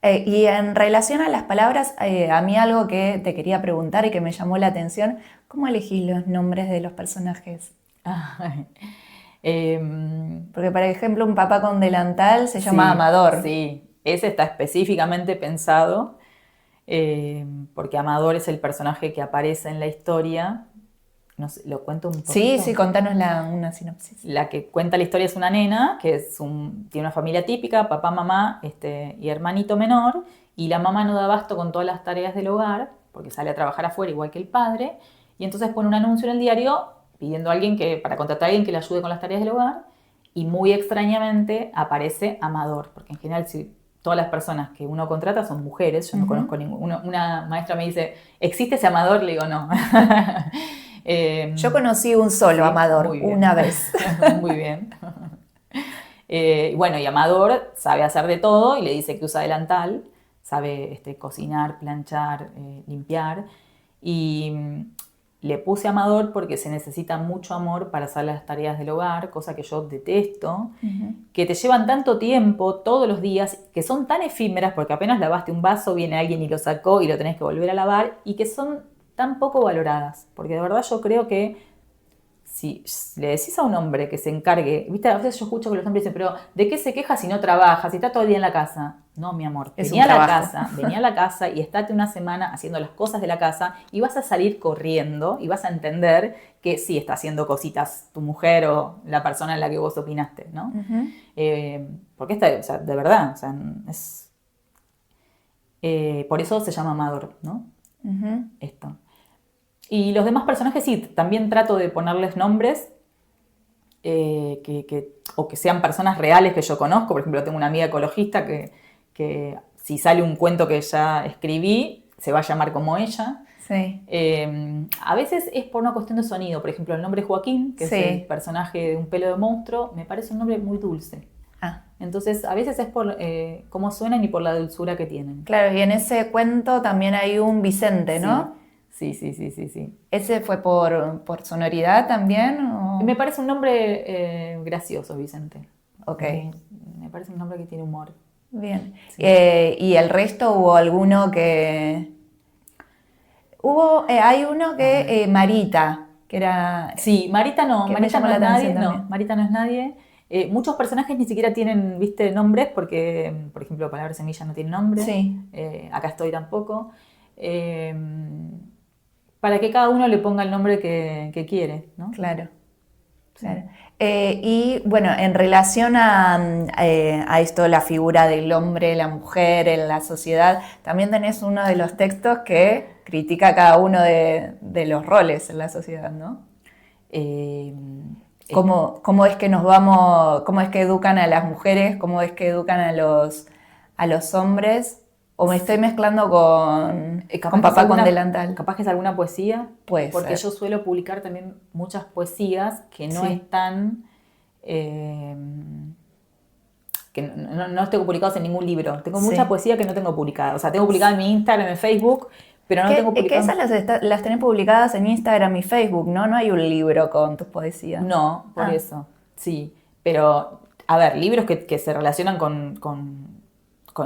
Speaker 2: Y en relación a las palabras, a mí algo que te quería preguntar y que me llamó la atención, ¿cómo elegís los nombres de los personajes? Porque, por ejemplo, un papá con delantal se llama Amador.
Speaker 1: Sí, ese está específicamente pensado porque Amador es el personaje que aparece en la historia. No sé, ¿lo cuento un poquito?
Speaker 2: Sí, contanos una sinopsis.
Speaker 1: La que cuenta la historia es una nena que tiene una familia típica, papá, mamá y hermanito menor, y la mamá no da abasto con todas las tareas del hogar, porque sale a trabajar afuera igual que el padre, y entonces pone un anuncio en el diario pidiendo a alguien para contratar a alguien que le ayude con las tareas del hogar, y muy extrañamente aparece Amador, porque en general todas las personas que uno contrata son mujeres, yo no conozco ninguna. Una maestra me dice, ¿existe ese Amador? Le digo, no.
Speaker 2: Yo conocí un solo Amador, una vez.
Speaker 1: Muy bien. Bueno, y Amador sabe hacer de todo y le dice que usa delantal, sabe cocinar, planchar, limpiar. Y le puse Amador porque se necesita mucho amor para hacer las tareas del hogar, cosa que yo detesto, que te llevan tanto tiempo todos los días, que son tan efímeras porque apenas lavaste un vaso, viene alguien y lo sacó y lo tenés que volver a lavar, y que son tan poco valoradas, porque de verdad yo creo que si le decís a un hombre que se encargue, viste, a veces yo escucho que los hombres dicen, pero ¿de qué se queja si no trabaja, si está todo el día en la casa? No, mi amor, vení a la casa y estate una semana haciendo las cosas de la casa y vas a salir corriendo y vas a entender que sí está haciendo cositas tu mujer o la persona en la que vos opinaste, ¿no? Porque de verdad, por eso se llama Amador, ¿no? Esto. Y los demás personajes sí, también trato de ponerles nombres o que sean personas reales que yo conozco. Por ejemplo, tengo una amiga ecologista que si sale un cuento que ya escribí, se va a llamar como ella.
Speaker 2: Sí.
Speaker 1: A veces es por una cuestión de sonido. Por ejemplo, el nombre Joaquín, que es el personaje de Un pelo de monstruo, me parece un nombre muy dulce. Entonces, a veces es por cómo suenan y por la dulzura que tienen.
Speaker 2: Claro, y en ese cuento también hay un Vicente, ¿no?
Speaker 1: Sí.
Speaker 2: ¿Ese fue por sonoridad también? ¿O?
Speaker 1: Me parece un nombre gracioso, Vicente.
Speaker 2: Ok.
Speaker 1: Me parece un nombre que tiene humor.
Speaker 2: Bien. Sí. ¿Y el resto hubo alguno que...? Hay uno que... Marita, que era...
Speaker 1: Sí, Marita no. Marita no es nadie. No, Marita no es nadie. Muchos personajes ni siquiera tienen, viste, nombres, porque, por ejemplo, Palabra Semilla no tiene nombre.
Speaker 2: Sí.
Speaker 1: Acá estoy tampoco. Para que cada uno le ponga el nombre que quiere, ¿no?
Speaker 2: Claro. Y bueno, en relación a esto, la figura del hombre, la mujer en la sociedad, también tenés uno de los textos que critica cada uno de los roles en la sociedad, ¿no? ¿Cómo es que cómo es que educan a las mujeres, cómo es que educan a los hombres? ¿O me estoy mezclando con papá con delantal?
Speaker 1: Capaz que es alguna poesía.
Speaker 2: Puede
Speaker 1: porque
Speaker 2: ser.
Speaker 1: Yo suelo publicar también muchas poesías que no están... que no tengo publicados en ningún libro. Tengo mucha poesía que no tengo publicada. O sea, tengo publicada en mi Instagram, en Facebook, pero no tengo publicado...
Speaker 2: Que esas las tenés publicadas en Instagram y Facebook, ¿no? No hay un libro con tus poesías.
Speaker 1: No, por eso. Sí. Pero, a ver, libros que se relacionan con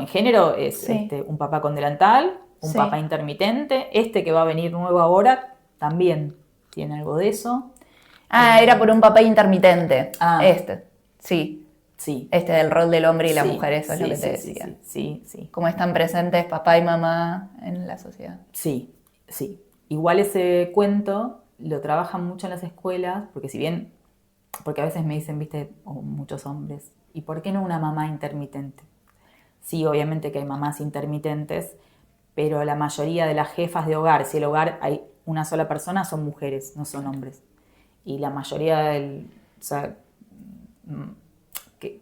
Speaker 1: género es Un papá con delantal, Un papá intermitente, que va a venir nuevo ahora también tiene algo de eso.
Speaker 2: Era por un papá intermitente. Sí.
Speaker 1: Sí.
Speaker 2: Del rol del hombre y la mujer, eso es lo que te decía.
Speaker 1: Sí.
Speaker 2: Cómo están presentes papá y mamá en la sociedad.
Speaker 1: Sí. Igual ese cuento lo trabajan mucho en las escuelas, porque a veces me dicen, viste, muchos hombres, ¿y por qué no una mamá intermitente? Sí, obviamente que hay mamás intermitentes, pero la mayoría de las jefas de hogar, si el hogar hay una sola persona, son mujeres, no son hombres. Y la mayoría o sea, que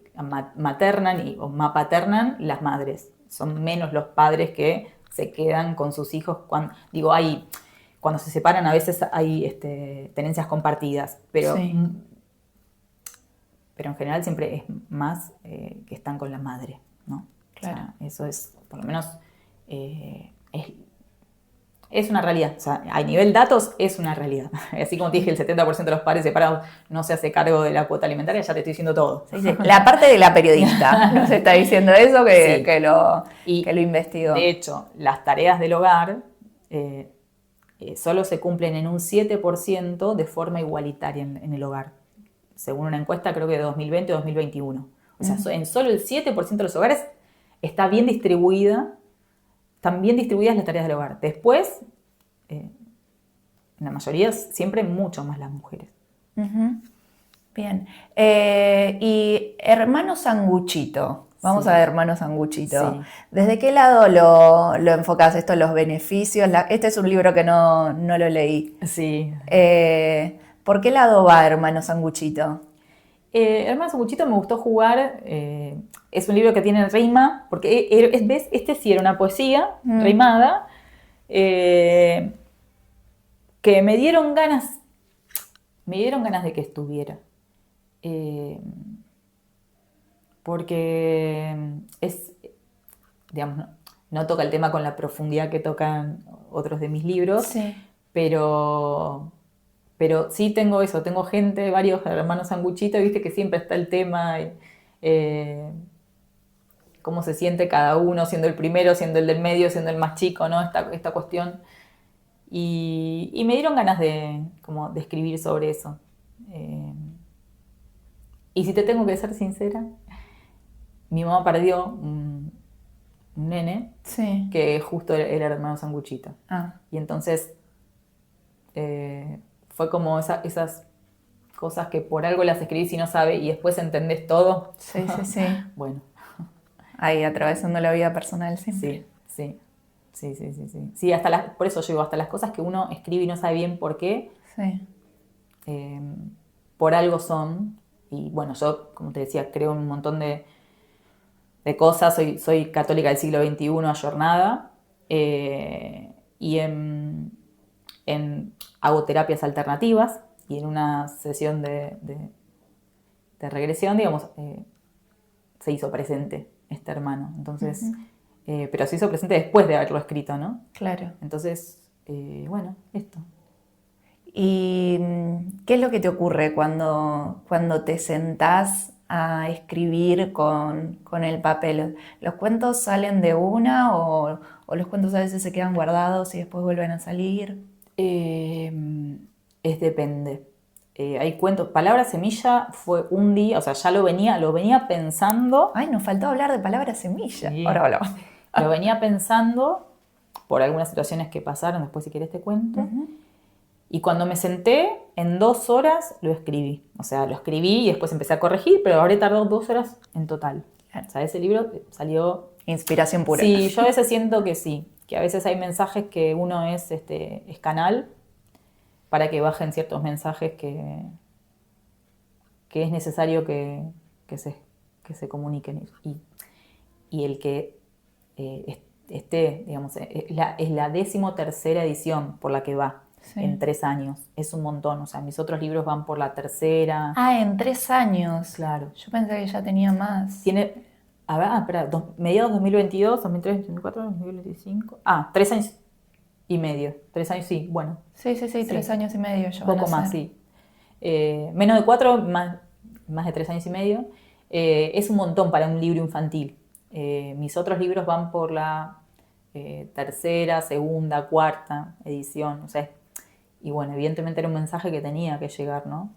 Speaker 1: maternan o paternan las madres. Son menos los padres que se quedan con sus hijos. Cuando se separan a veces hay tenencias compartidas, pero en general siempre es más que están con la madre, ¿no?
Speaker 2: Claro.
Speaker 1: O sea, eso es, por lo menos, es una realidad. O sea, a nivel datos es una realidad. Así como te dije, el 70% de los padres separados no se hace cargo de la cuota alimentaria, ya te estoy diciendo todo.
Speaker 2: Sí. La parte de la periodista nos está diciendo eso que lo investigó.
Speaker 1: De hecho, las tareas del hogar solo se cumplen en un 7% de forma igualitaria en el hogar, según una encuesta creo que de 2020 o 2021. O sea, en solo el 7% de los hogares están bien distribuidas las tareas del hogar. Después, en la mayoría, siempre mucho más las mujeres.
Speaker 2: Bien. Y Hermano Sanguchito. Vamos a ver Hermano Sanguchito.
Speaker 1: Sí.
Speaker 2: ¿Desde qué lado lo enfocás? Esto, los beneficios. Este es un libro que no lo leí.
Speaker 1: Sí.
Speaker 2: ¿Por qué lado va Hermano Sanguchito?
Speaker 1: Hermano Sanguchito me gustó jugar. Es un libro que tiene rima, porque ¿ves? Este sí era una poesía rimada, que me dieron ganas de que estuviera. Porque digamos, no toca el tema con la profundidad que tocan otros de mis libros, pero sí tengo eso, tengo varios hermanos sanguchitos, viste que siempre está el tema, cómo se siente cada uno, siendo el primero, siendo el del medio, siendo el más chico, ¿no? Esta cuestión. Y me dieron ganas de escribir sobre eso. Y si te tengo que ser sincera, mi mamá perdió un nene que justo era el hermano sanguchito. Y entonces fue como esas cosas que por algo las escribís y no sabes y después entendés todo.
Speaker 2: Sí.
Speaker 1: Bueno.
Speaker 2: Ahí atravesando la vida personal siempre.
Speaker 1: Sí. Sí, por eso yo digo, hasta las cosas que uno escribe y no sabe bien por qué, por algo son. Y bueno, yo, como te decía, creo un montón de cosas, soy católica del siglo XXI ayornada, y hago terapias alternativas, y en una sesión de regresión, digamos, se hizo presente este hermano. Entonces, pero se hizo presente después de haberlo escrito, ¿no?
Speaker 2: Claro.
Speaker 1: Entonces, bueno, esto.
Speaker 2: ¿Y qué es lo que te ocurre cuando te sentás a escribir con el papel? ¿Los cuentos salen de una o los cuentos a veces se quedan guardados y después vuelven a salir?
Speaker 1: Depende. Hay cuentos. Palabra semilla fue un día, o sea, ya lo venía pensando.
Speaker 2: Ay, nos faltó hablar de palabra semilla.
Speaker 1: Sí.
Speaker 2: Ahora hablamos.
Speaker 1: Lo venía pensando por algunas situaciones que pasaron, después si querés te cuento. Y cuando me senté, en 2 horas lo escribí. O sea, lo escribí y después empecé a corregir, pero habré tardado 2 horas en total. O sea, ese libro salió...
Speaker 2: Inspiración pura.
Speaker 1: Sí, yo a veces siento que sí, que a veces hay mensajes que uno es canal para que bajen ciertos mensajes que es necesario que se comuniquen. Y el que digamos, es la 13ª edición por la que va. En 3 años. Es un montón. O sea, mis otros libros van por la 3ª.
Speaker 2: En 3 años.
Speaker 1: Claro.
Speaker 2: Yo pensé que ya tenía más.
Speaker 1: Tiene, espera, mediados 2022, 2023, 2024, 2025. 3 años y medio. 3 años, sí, bueno.
Speaker 2: Sí, 3 años y medio.
Speaker 1: Un poco más, sí. Menos de 4, más de 3 años y medio. Es un montón para un libro infantil. Mis otros libros van por la 3ª, 2ª, 4ª edición. O sea, y bueno, evidentemente era un mensaje que tenía que llegar, ¿no?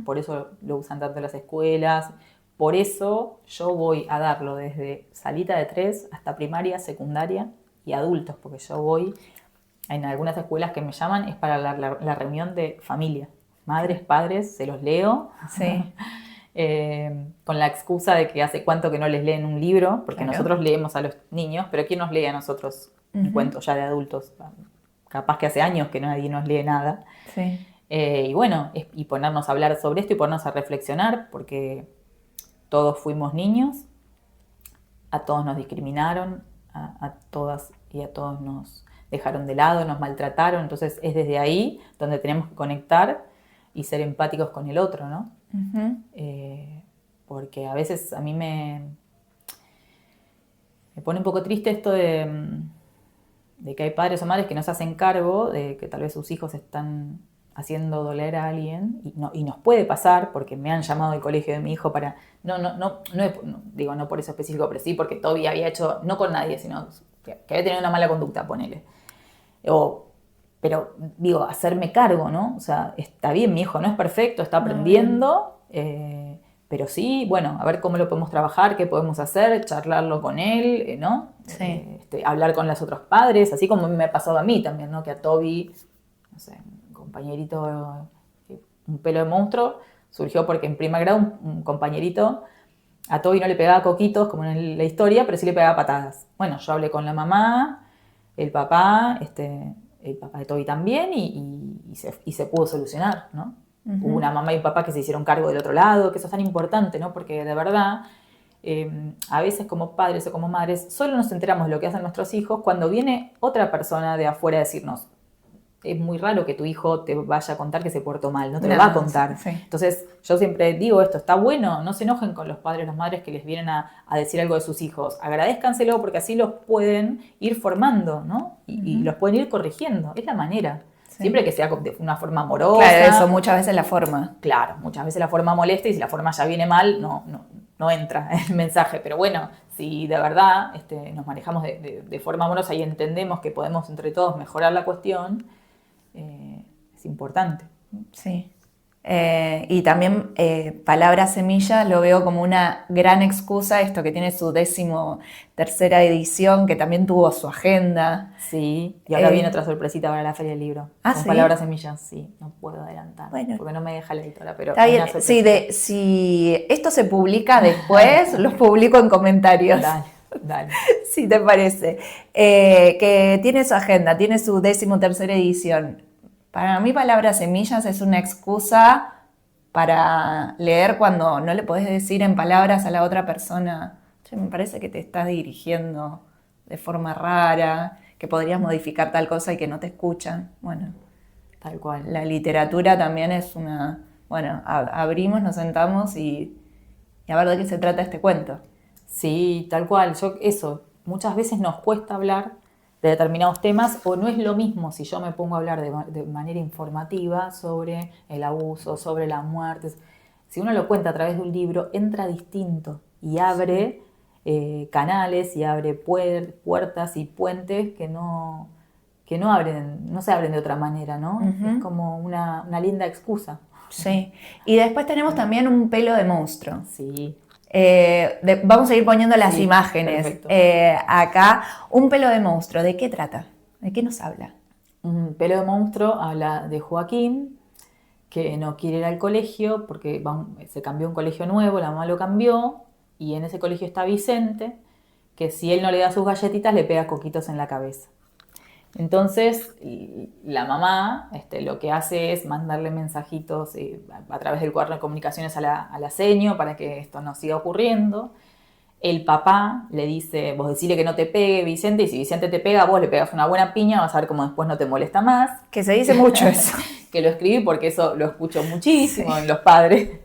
Speaker 1: Por eso lo usan tanto las escuelas. Por eso yo voy a darlo desde salita de 3 hasta primaria, secundaria y adultos, porque yo voy, en algunas escuelas que me llaman, es para la reunión de familia. Madres, padres, se los leo.
Speaker 2: Sí.
Speaker 1: con la excusa de que hace cuánto que no les leen un libro, porque
Speaker 2: Claro.
Speaker 1: nosotros leemos a los niños, pero ¿quién nos lee a nosotros un cuento ya de adultos? Capaz que hace años que nadie nos lee nada.
Speaker 2: Sí.
Speaker 1: Y bueno, y ponernos a hablar sobre esto y ponernos a reflexionar, porque todos fuimos niños, a todos nos discriminaron, a todas y a todos nos dejaron de lado, nos maltrataron, entonces es desde ahí donde tenemos que conectar y ser empáticos con el otro, ¿no? Porque a veces a mí me pone un poco triste esto de que hay padres o madres que no se hacen cargo de que tal vez sus hijos están haciendo doler a alguien y nos puede pasar porque me han llamado del colegio de mi hijo para digo no por eso específico, pero sí porque Toby había hecho, no con nadie, sino que había tenido una mala conducta, ponele. Pero digo, hacerme cargo, ¿no? O sea, está bien, mi hijo no es perfecto, está aprendiendo, pero sí, bueno, a ver cómo lo podemos trabajar, qué podemos hacer, charlarlo con él, ¿no?
Speaker 2: Sí.
Speaker 1: Hablar con los otros padres, así como me ha pasado a mí también, ¿no? Que a Toby, no sé, un compañerito, un pelo de monstruo, surgió porque en primer grado un compañerito a Toby no le pegaba coquitos, como en la historia, pero sí le pegaba patadas. Bueno, yo hablé con la mamá, el papá de Toby también, y se pudo solucionar, ¿no? Hubo una mamá y un papá que se hicieron cargo del otro lado, que eso es tan importante, ¿no? Porque de verdad, a veces como padres o como madres, solo nos enteramos de lo que hacen nuestros hijos cuando viene otra persona de afuera a decirnos, es muy raro que tu hijo te vaya a contar que se portó mal, no te lo va a contar.
Speaker 2: Sí.
Speaker 1: Entonces, yo siempre digo esto, está bueno, no se enojen con los padres o las madres que les vienen a decir algo de sus hijos. Agradézcanselo porque así los pueden ir formando, ¿no? Y los pueden ir corrigiendo. Es la manera. Sí. Siempre que sea de una forma amorosa.
Speaker 2: Claro, eso, muchas veces la forma.
Speaker 1: Claro, muchas veces la forma molesta y si la forma ya viene mal, no entra el mensaje. Pero bueno, si de verdad nos manejamos de forma amorosa y entendemos que podemos entre todos mejorar la cuestión, es importante.
Speaker 2: Sí. Y también Palabra Semilla lo veo como una gran excusa, esto que tiene su 13ª edición, que también tuvo su agenda.
Speaker 1: Sí, y ahora viene otra sorpresita para la Feria del Libro. Con
Speaker 2: ¿sí?
Speaker 1: Palabras Semillas, sí, no puedo adelantar,
Speaker 2: bueno,
Speaker 1: porque no me deja la editora, pero
Speaker 2: está bien. Sí, si esto se publica después, los publico en comentarios.
Speaker 1: Dale.
Speaker 2: Si te parece. Que tiene su agenda, tiene su 13ª edición. Para mí, Palabras Semillas es una excusa para leer cuando no le podés decir en palabras a la otra persona, che, me parece que te estás dirigiendo de forma rara, que podrías modificar tal cosa y que no te escuchan. Bueno,
Speaker 1: tal cual.
Speaker 2: La literatura también es una... Bueno, abrimos, nos sentamos y a ver de qué se trata este cuento.
Speaker 1: Sí, tal cual. Muchas veces nos cuesta hablar de determinados temas, o no es lo mismo si yo me pongo a hablar de manera informativa sobre el abuso, sobre la muerte. Si uno lo cuenta a través de un libro, entra distinto y abre canales y abre puertas y puentes que no se abren de otra manera, ¿no? Es como una linda excusa.
Speaker 2: Sí. Y después tenemos también un pelo de monstruo.
Speaker 1: Sí.
Speaker 2: Vamos a ir poniendo las imágenes.
Speaker 1: Perfecto.
Speaker 2: Acá, un pelo de monstruo. ¿De qué trata? ¿De qué nos habla?
Speaker 1: Un pelo de monstruo habla de Joaquín, que no quiere ir al colegio porque se cambió a un colegio nuevo, la mamá lo cambió, y en ese colegio está Vicente, que si él no le da sus galletitas le pega coquitos en la cabeza. Entonces la mamá lo que hace es mandarle mensajitos a través del cuaderno de comunicaciones a la seño para que esto no siga ocurriendo. El papá le dice, vos decile que no te pegue, Vicente, y si Vicente te pega, vos le pegas una buena piña, vas a ver cómo después no te molesta más.
Speaker 2: Que se dice mucho eso.
Speaker 1: Que lo escribí porque eso lo escucho muchísimo en los padres.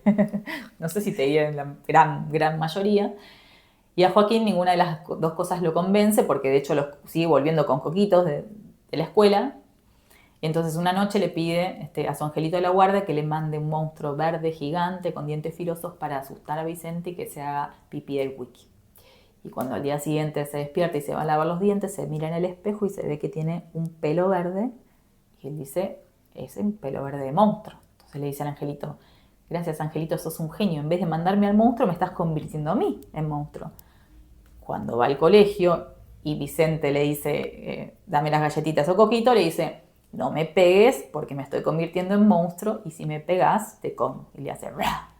Speaker 1: No sé si te diría en la gran mayoría. Y a Joaquín ninguna de las dos cosas lo convence, porque de hecho los sigue volviendo con coquitos de la escuela. Y entonces una noche le pide a su angelito de la guarda que le mande un monstruo verde gigante con dientes filosos para asustar a Vicente y que se haga pipí del wiki. Y cuando al día siguiente se despierta y se va a lavar los dientes, se mira en el espejo y se ve que tiene un pelo verde. Y él dice, es un pelo verde de monstruo. Entonces le dice al angelito, gracias angelito, sos un genio. En vez de mandarme al monstruo, me estás convirtiendo a mí en monstruo. Cuando va al colegio y Vicente le dice, dame las galletitas o coquito, le dice, no me pegues porque me estoy convirtiendo en monstruo y si me pegas, te como. Y le hace, ¡rah!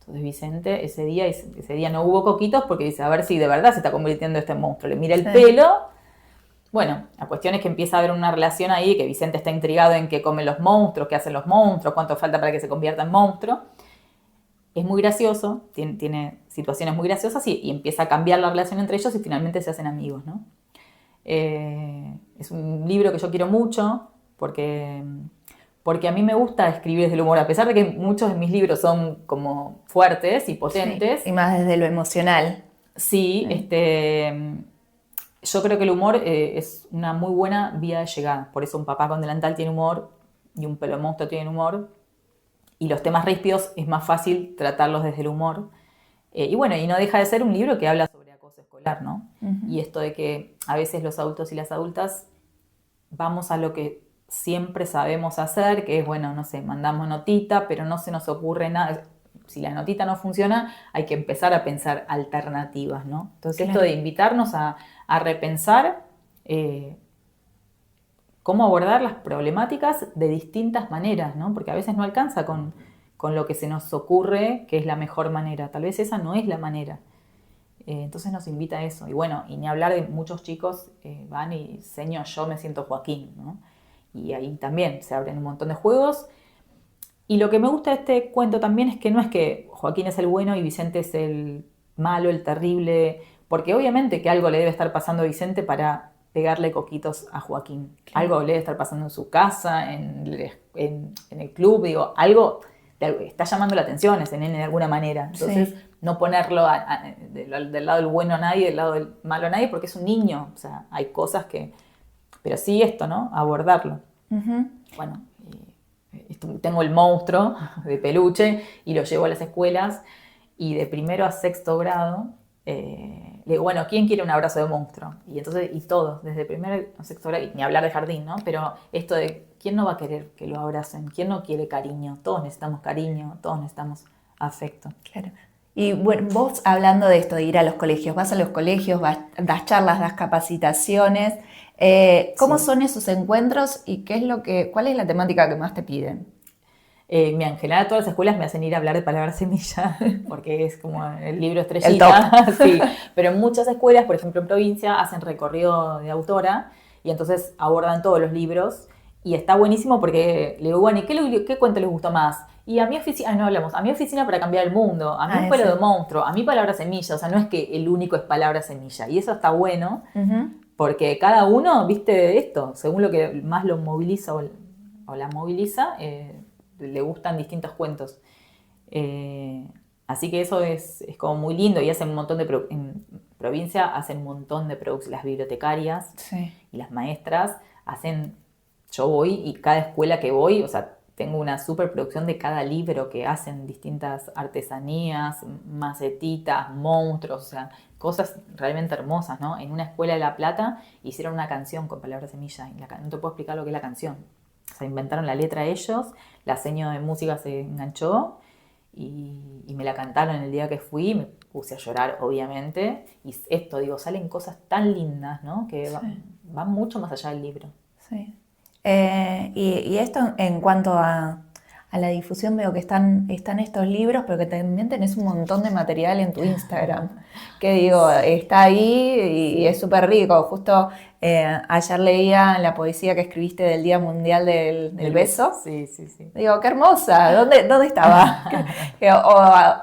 Speaker 1: Entonces Vicente ese día no hubo coquitos porque dice, a ver si de verdad se está convirtiendo este monstruo. Le mira el pelo. Bueno, la cuestión es que empieza a haber una relación ahí, que Vicente está intrigado en qué comen los monstruos, qué hacen los monstruos, cuánto falta para que se convierta en monstruo. Es muy gracioso, tiene situaciones muy graciosas y empieza a cambiar la relación entre ellos y finalmente se hacen amigos, ¿no? Es un libro que yo quiero mucho porque a mí me gusta escribir desde el humor, a pesar de que muchos de mis libros son como fuertes y potentes.
Speaker 2: Sí, y más desde lo emocional.
Speaker 1: Sí, yo creo que el humor es una muy buena vía de llegada. Por eso Un papá con delantal tiene humor y Un pelo de monstruo tiene humor. Y los temas ríspidos es más fácil tratarlos desde el humor. Y bueno, y no deja de ser un libro que habla sobre acoso escolar, ¿no? Uh-huh. Y esto de que a veces los adultos y las adultas vamos a lo que siempre sabemos hacer, que es, bueno, no sé, mandamos notita, pero no se nos ocurre nada. Si la notita no funciona, hay que empezar a pensar alternativas, ¿no? Entonces, claro, esto de invitarnos a repensar cómo abordar las problemáticas de distintas maneras, ¿no? Porque a veces no alcanza con lo que se nos ocurre que es la mejor manera. Tal vez esa no es la manera. Entonces nos invita a eso. Y bueno, y ni hablar de muchos chicos van y señor, yo me siento Joaquín, ¿no? Y ahí también se abren un montón de juegos. Y lo que me gusta de este cuento también es que no es que Joaquín es el bueno y Vicente es el malo, el terrible, porque obviamente que algo le debe estar pasando a Vicente para pegarle coquitos a Joaquín. Claro. Algo le debe estar pasando en su casa, en el club, digo, algo está llamando la atención a ese nene de alguna manera. Entonces, sí, no ponerlo del lado del bueno a nadie, del lado del malo a nadie, porque es un niño. O sea, hay cosas que... Pero sí esto, ¿no? Abordarlo. Uh-huh. Bueno, tengo el monstruo de peluche y lo llevo a las escuelas y de primero a sexto grado le digo, bueno, ¿quién quiere un abrazo de monstruo? Y entonces, y todos, desde primero a sexto grado, y ni hablar de jardín, ¿no? Pero esto de, ¿quién no va a querer que lo abracen? ¿Quién no quiere cariño? Todos necesitamos cariño, todos necesitamos afecto.
Speaker 2: Claro. Y bueno, vos hablando de esto, de ir a los colegios, vas a los colegios, das charlas, das capacitaciones. ¿Cómo son esos encuentros y cuál es la temática que más te piden?
Speaker 1: En general todas las escuelas me hacen ir a hablar de palabra semilla, porque es como el libro estrellita. El top. Sí, pero en muchas escuelas, por ejemplo en provincia, hacen recorrido de autora y entonces abordan todos los libros y está buenísimo porque le digo, bueno, ¿y qué cuento les gustó más? Y a mi oficina, no hablamos, a mi oficina para cambiar el mundo, a mí un pelo de monstruo, a mí palabra semilla, o sea, no es que el único es palabra semilla, y eso está bueno, uh-huh, porque cada uno, viste, esto, según lo que más lo moviliza o la moviliza, le gustan distintos cuentos. Así que eso es como muy lindo y hacen un montón en provincia hacen un montón de producciones, las bibliotecarias, sí, y las maestras yo voy y cada escuela que voy, o sea, tengo una superproducción de cada libro que hacen, distintas artesanías, macetitas, monstruos, o sea, cosas realmente hermosas, ¿no? En una escuela de La Plata hicieron una canción con palabra semilla y no te puedo explicar lo que es la canción. O sea, inventaron la letra ellos, la seño de música se enganchó y me la cantaron el día que fui, me puse a llorar, obviamente. Y esto, digo, salen cosas tan lindas, ¿no? Que sí, van mucho más allá del libro.
Speaker 2: Sí. Y esto en cuanto a la difusión, veo que están estos libros, pero que también tenés un montón de material en tu Instagram, que digo, está ahí y es súper rico. Justo ayer leía la poesía que escribiste del Día Mundial del Beso.
Speaker 1: Sí, sí, sí.
Speaker 2: Digo, qué hermosa, ¿dónde estaba?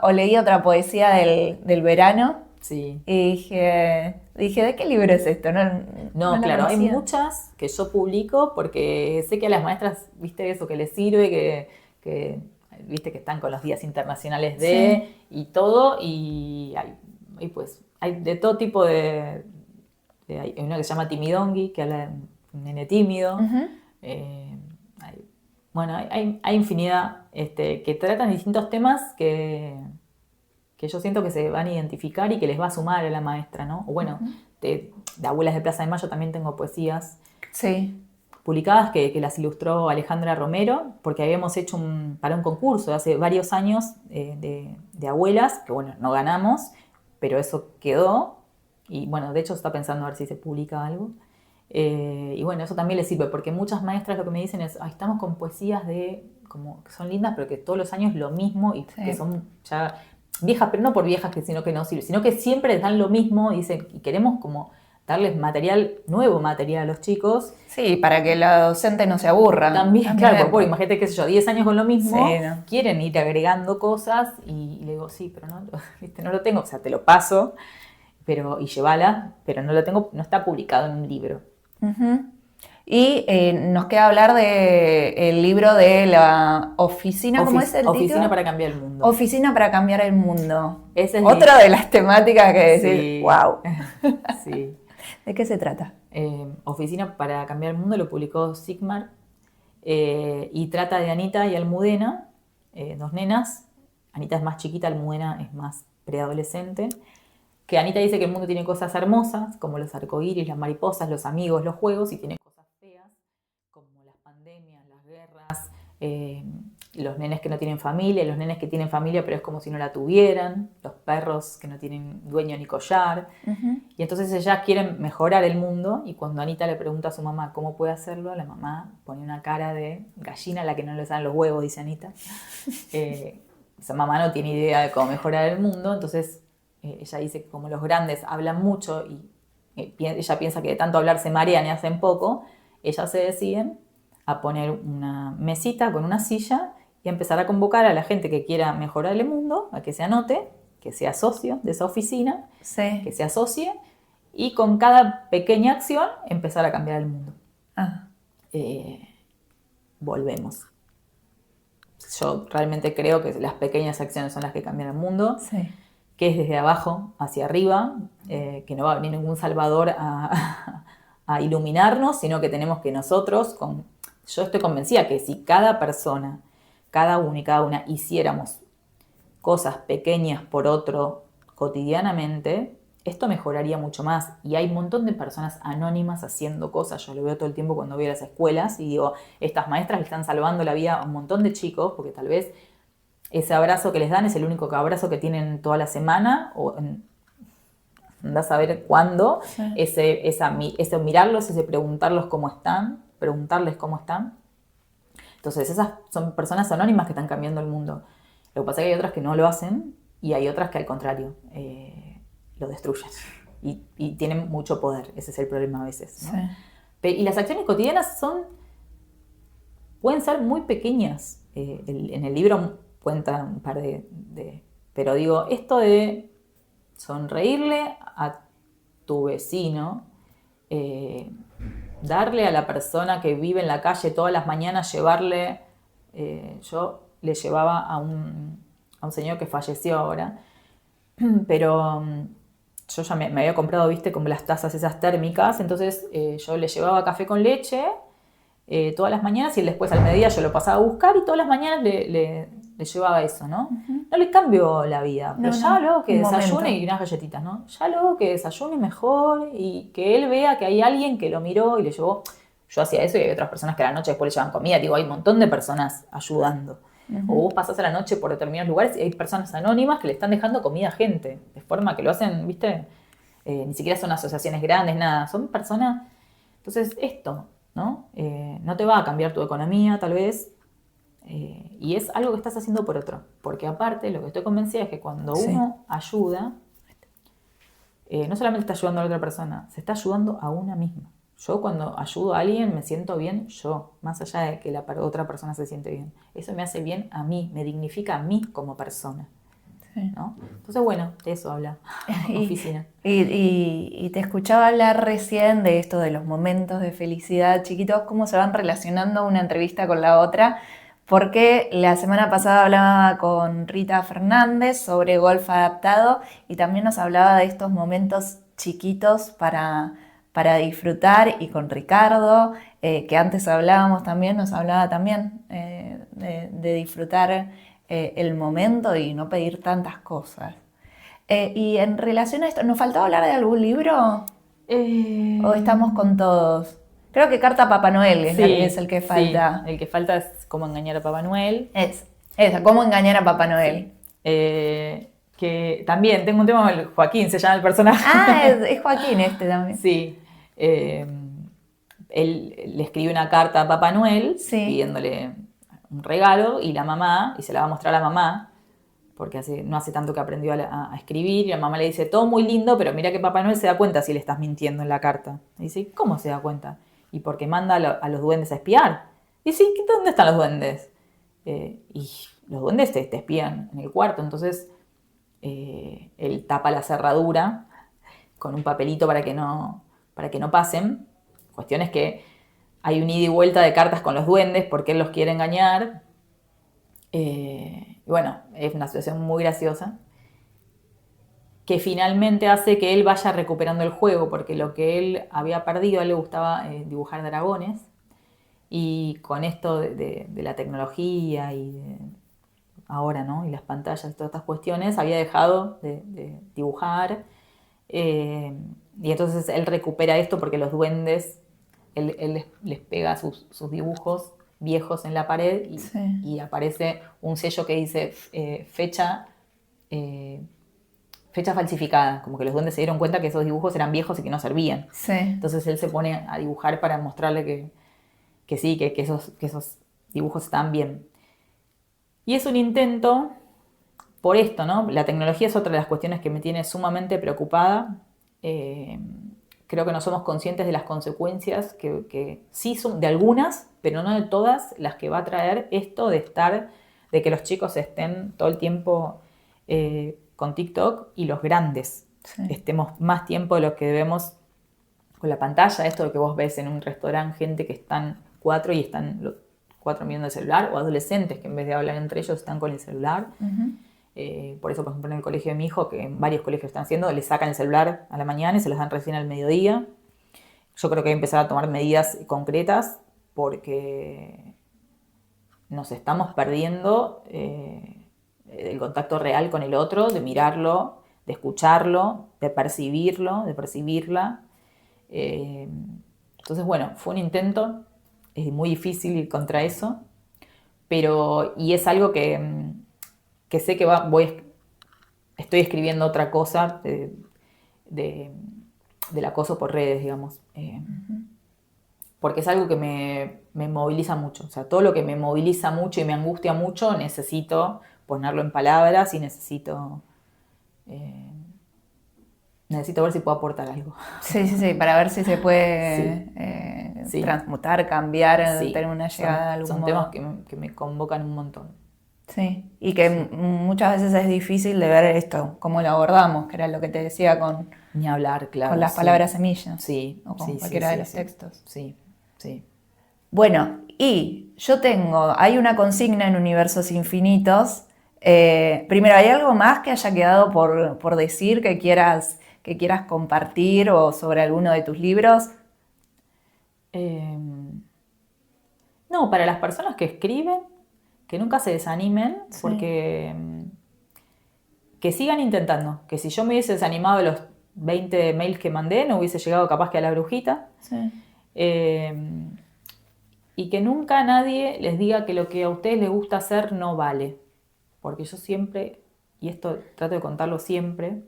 Speaker 2: o leí otra poesía del verano.
Speaker 1: Sí.
Speaker 2: Y dije, ¿de qué libro es esto?
Speaker 1: No, claro, hay muchas que yo publico porque sé que a las maestras, viste eso, que les sirve, que viste que están con los días internacionales sí, y todo, y hay de todo tipo hay una que se llama Timidongui, que habla de un nene tímido. Uh-huh. Hay infinidad que tratan distintos temas que yo siento que se van a identificar y que les va a sumar a la maestra, ¿no? O bueno, uh-huh, de Abuelas de Plaza de Mayo también tengo poesías sí, publicadas que las ilustró Alejandra Romero, porque habíamos hecho para un concurso de hace varios años de abuelas, que bueno, no ganamos, pero eso quedó, y bueno, de hecho se está pensando a ver si se publica algo. Y bueno, eso también les sirve, porque muchas maestras lo que me dicen es, estamos con poesías como que son lindas, pero que todos los años lo mismo y sí, que son ya viejas, pero no por viejas sino que no sirven, sino que siempre les dan lo mismo y dicen, y queremos como darles nuevo material a los chicos.
Speaker 2: Sí, para que la docente no se aburra.
Speaker 1: También, claro, porque imagínate, qué sé yo, 10 años con lo mismo,
Speaker 2: Sí, ¿no?
Speaker 1: quieren ir agregando cosas y le digo, sí, pero no, ¿viste? No lo tengo, o sea, te lo paso, y llévala, pero no lo tengo, no está publicado en un libro.
Speaker 2: Uh-huh. Y nos queda hablar del libro de la oficina, ¿cómo es el
Speaker 1: Oficina
Speaker 2: título?
Speaker 1: para cambiar el mundo.
Speaker 2: Oficina para cambiar el mundo.
Speaker 1: Ese es
Speaker 2: Otra de las temáticas que decir,
Speaker 1: sí,
Speaker 2: wow.
Speaker 1: Sí.
Speaker 2: ¿De qué se trata?
Speaker 1: Oficina para cambiar el mundo lo publicó Sigmar y trata de Anita y Almudena, dos nenas. Anita es más chiquita, Almudena es más preadolescente. Que Anita dice que el mundo tiene cosas hermosas, como los arcoíris, las mariposas, los amigos, los juegos, y tiene cosas feas, como las pandemias, las guerras, los nenes que no tienen familia, los nenes que tienen familia pero es como si no la tuvieran, los perros que no tienen dueño ni collar. Uh-huh. Y entonces ellas quieren mejorar el mundo, y cuando Anita le pregunta a su mamá cómo puede hacerlo, la mamá pone una cara de gallina a la que no le salen los huevos, dice Anita. Esa mamá no tiene idea de cómo mejorar el mundo, entonces ella dice que como los grandes hablan mucho y ella piensa que de tanto hablar se marean y hacen poco, ellas se deciden a poner una mesita con una silla y a empezar a convocar a la gente que quiera mejorar el mundo, a que se anote, que sea socio de esa oficina,
Speaker 2: sí,
Speaker 1: que se asocie, y con cada pequeña acción empezar a cambiar el mundo. Volvemos. Yo realmente creo que las pequeñas acciones son las que cambian el mundo.
Speaker 2: Sí.
Speaker 1: Que es desde abajo hacia arriba, que no va a venir ningún salvador a iluminarnos, sino que tenemos que nosotros, yo estoy convencida que si cada persona, cada uno y cada una hiciéramos cosas pequeñas por otro cotidianamente, esto mejoraría mucho más. Y hay un montón de personas anónimas haciendo cosas. Yo lo veo todo el tiempo cuando voy a las escuelas y digo, estas maestras le están salvando la vida a un montón de chicos, porque tal vez ese abrazo que les dan es el único abrazo que tienen toda la semana, o andás a ver cuándo, sí. ese mirarlos, ese preguntarles cómo están. Entonces esas son personas anónimas que están cambiando el mundo. Lo que pasa es que hay otras que no lo hacen y hay otras que al contrario lo destruyen y tienen mucho poder. Ese es el problema a veces, ¿no? Sí. Y las acciones cotidianas pueden ser muy pequeñas. En el libro cuenta un par pero digo, esto de sonreírle a tu vecino, darle a la persona que vive en la calle todas las mañanas, llevarle, yo le llevaba a un señor que falleció ahora, pero yo ya me había comprado, viste, como las tazas esas térmicas, entonces yo le llevaba café con leche todas las mañanas y después al mediodía yo lo pasaba a buscar y todas las mañanas le llevaba eso, ¿no? Uh-huh. No le cambio la vida, pero ya luego que desayune y unas galletitas, ¿no? Ya luego que desayune mejor y que él vea que hay alguien que lo miró y le llevó. Yo hacía eso y hay otras personas que a la noche después le llevan comida. Digo, hay un montón de personas ayudando. Uh-huh. O vos pasás a la noche por determinados lugares y hay personas anónimas que le están dejando comida a gente. De forma que lo hacen, ¿viste? Ni siquiera son asociaciones grandes, nada. Son personas. Entonces, esto, ¿no? No te va a cambiar tu economía, tal vez. Y es algo que estás haciendo por otro. Porque aparte, lo que estoy convencida es que cuando uno ayuda, no solamente está ayudando a la otra persona, se está ayudando a una misma. Yo cuando ayudo a alguien me siento bien yo, más allá de que la otra persona se siente bien. Eso me hace bien a mí, me dignifica a mí como persona. Sí. ¿No? Entonces, bueno, de eso habla Oficina.
Speaker 2: Y te escuchaba hablar recién de esto de los momentos de felicidad chiquitos, cómo se van relacionando una entrevista con la otra, porque la semana pasada hablaba con Rita Fernández sobre golf adaptado y también nos hablaba de estos momentos chiquitos para disfrutar, y con Ricardo, que antes hablábamos también, nos hablaba también de disfrutar el momento y no pedir tantas cosas. Y en relación a esto, ¿nos faltaba hablar de algún libro? ¿O estamos con todos? Creo que Carta a Papá Noel es el que falta.
Speaker 1: Sí, el que falta es Cómo engañar a Papá Noel.
Speaker 2: Esa, Cómo engañar a Papá Noel.
Speaker 1: Sí. Que también tengo un tema con Joaquín, se llama el personaje.
Speaker 2: Ah, es Joaquín este también.
Speaker 1: Sí. Él le escribe una carta a Papá Noel pidiéndole un regalo y la mamá, y se la va a mostrar a la mamá, porque no hace tanto que aprendió a escribir, y la mamá le dice, todo muy lindo, pero mira que Papá Noel se da cuenta si le estás mintiendo en la carta. Y dice, ¿cómo se da cuenta? Y porque manda a los duendes a espiar. Y dice, ¿dónde están los duendes? Y los duendes te espían en el cuarto, entonces él tapa la cerradura con un papelito para que no pasen. Cuestión es que hay un ida y vuelta de cartas con los duendes porque él los quiere engañar. Y bueno, es una situación muy graciosa que finalmente hace que él vaya recuperando el juego, porque lo que él había perdido, a él le gustaba dibujar dragones, y con esto de la tecnología y ahora, ¿no? Y las pantallas y todas estas cuestiones, había dejado de dibujar, y entonces él recupera esto porque los duendes, él les pega sus dibujos viejos en la pared y aparece un sello que dice fecha falsificada, como que los duendes se dieron cuenta que esos dibujos eran viejos y que no servían.
Speaker 2: Sí.
Speaker 1: Entonces él se pone a dibujar para mostrarle que sí, que esos dibujos están bien. Y es un intento por esto, ¿no? La tecnología es otra de las cuestiones que me tiene sumamente preocupada. Creo que no somos conscientes de las consecuencias que sí son de algunas, pero no de todas, las que va a traer esto de que los chicos estén todo el tiempo con TikTok, y los grandes estemos más tiempo de lo que debemos con la pantalla. Esto de que vos ves en un restaurante gente que están 4 y están los 4 mirando el celular, o adolescentes que en vez de hablar entre ellos están con el celular. Por eso, por ejemplo, en el colegio de mi hijo, que en varios colegios están haciendo, le sacan el celular a la mañana y se los dan recién al mediodía. Yo creo que hay que empezar a tomar medidas concretas porque nos estamos perdiendo el contacto real con el otro, de mirarlo, de escucharlo, de percibirlo, de percibirla. Entonces, bueno, fue un intento, es muy difícil ir contra eso, y es algo que sé que estoy escribiendo otra cosa del acoso por redes, digamos, porque es algo que me moviliza mucho. O sea, todo lo que me moviliza mucho y me angustia mucho, necesito ponerlo en palabras y necesito ver si puedo aportar algo.
Speaker 2: Sí, para ver si se puede transmutar, cambiar, tener una llegada de algún
Speaker 1: Son
Speaker 2: modo.
Speaker 1: temas que me convocan un montón.
Speaker 2: Sí, y que muchas veces es difícil de ver esto, cómo lo abordamos, que era lo que te decía
Speaker 1: Ni hablar, claro.
Speaker 2: con las palabras semillas.
Speaker 1: Sí.
Speaker 2: O con cualquiera de los textos.
Speaker 1: Sí.
Speaker 2: Bueno, y hay una consigna en Universos Infinitos. Primero, ¿hay algo más que haya quedado por decir que quieras compartir, o sobre alguno de tus libros?
Speaker 1: No, para las personas que escriben, que nunca se desanimen, porque que sigan intentando. Que si yo me hubiese desanimado de los 20 mails que mandé, no hubiese llegado capaz que a la brujita. Y que nunca nadie les diga que lo que a ustedes les gusta hacer no vale. Porque yo siempre, y esto trato de contarlo siempre,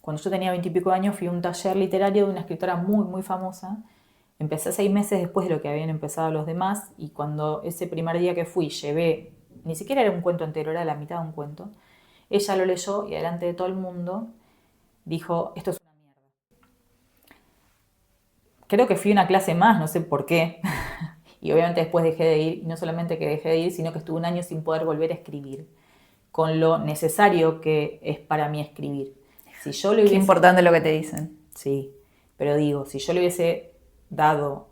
Speaker 1: cuando yo tenía 20 y pico de años fui a un taller literario de una escritora muy, muy famosa. Empecé 6 meses después de lo que habían empezado los demás, y cuando ese primer día que fui llevé, ni siquiera era un cuento entero, era la mitad de un cuento, ella lo leyó y delante de todo el mundo dijo, esto es una mierda. Creo que fui a una clase más, no sé por qué, y obviamente después dejé de ir, y no solamente que dejé de ir, sino que estuve un año sin poder volver a escribir, con lo necesario que es para mí escribir. Si yo le hubiese...
Speaker 2: Qué importante lo que te dicen.
Speaker 1: Sí, pero digo, si yo le hubiese dado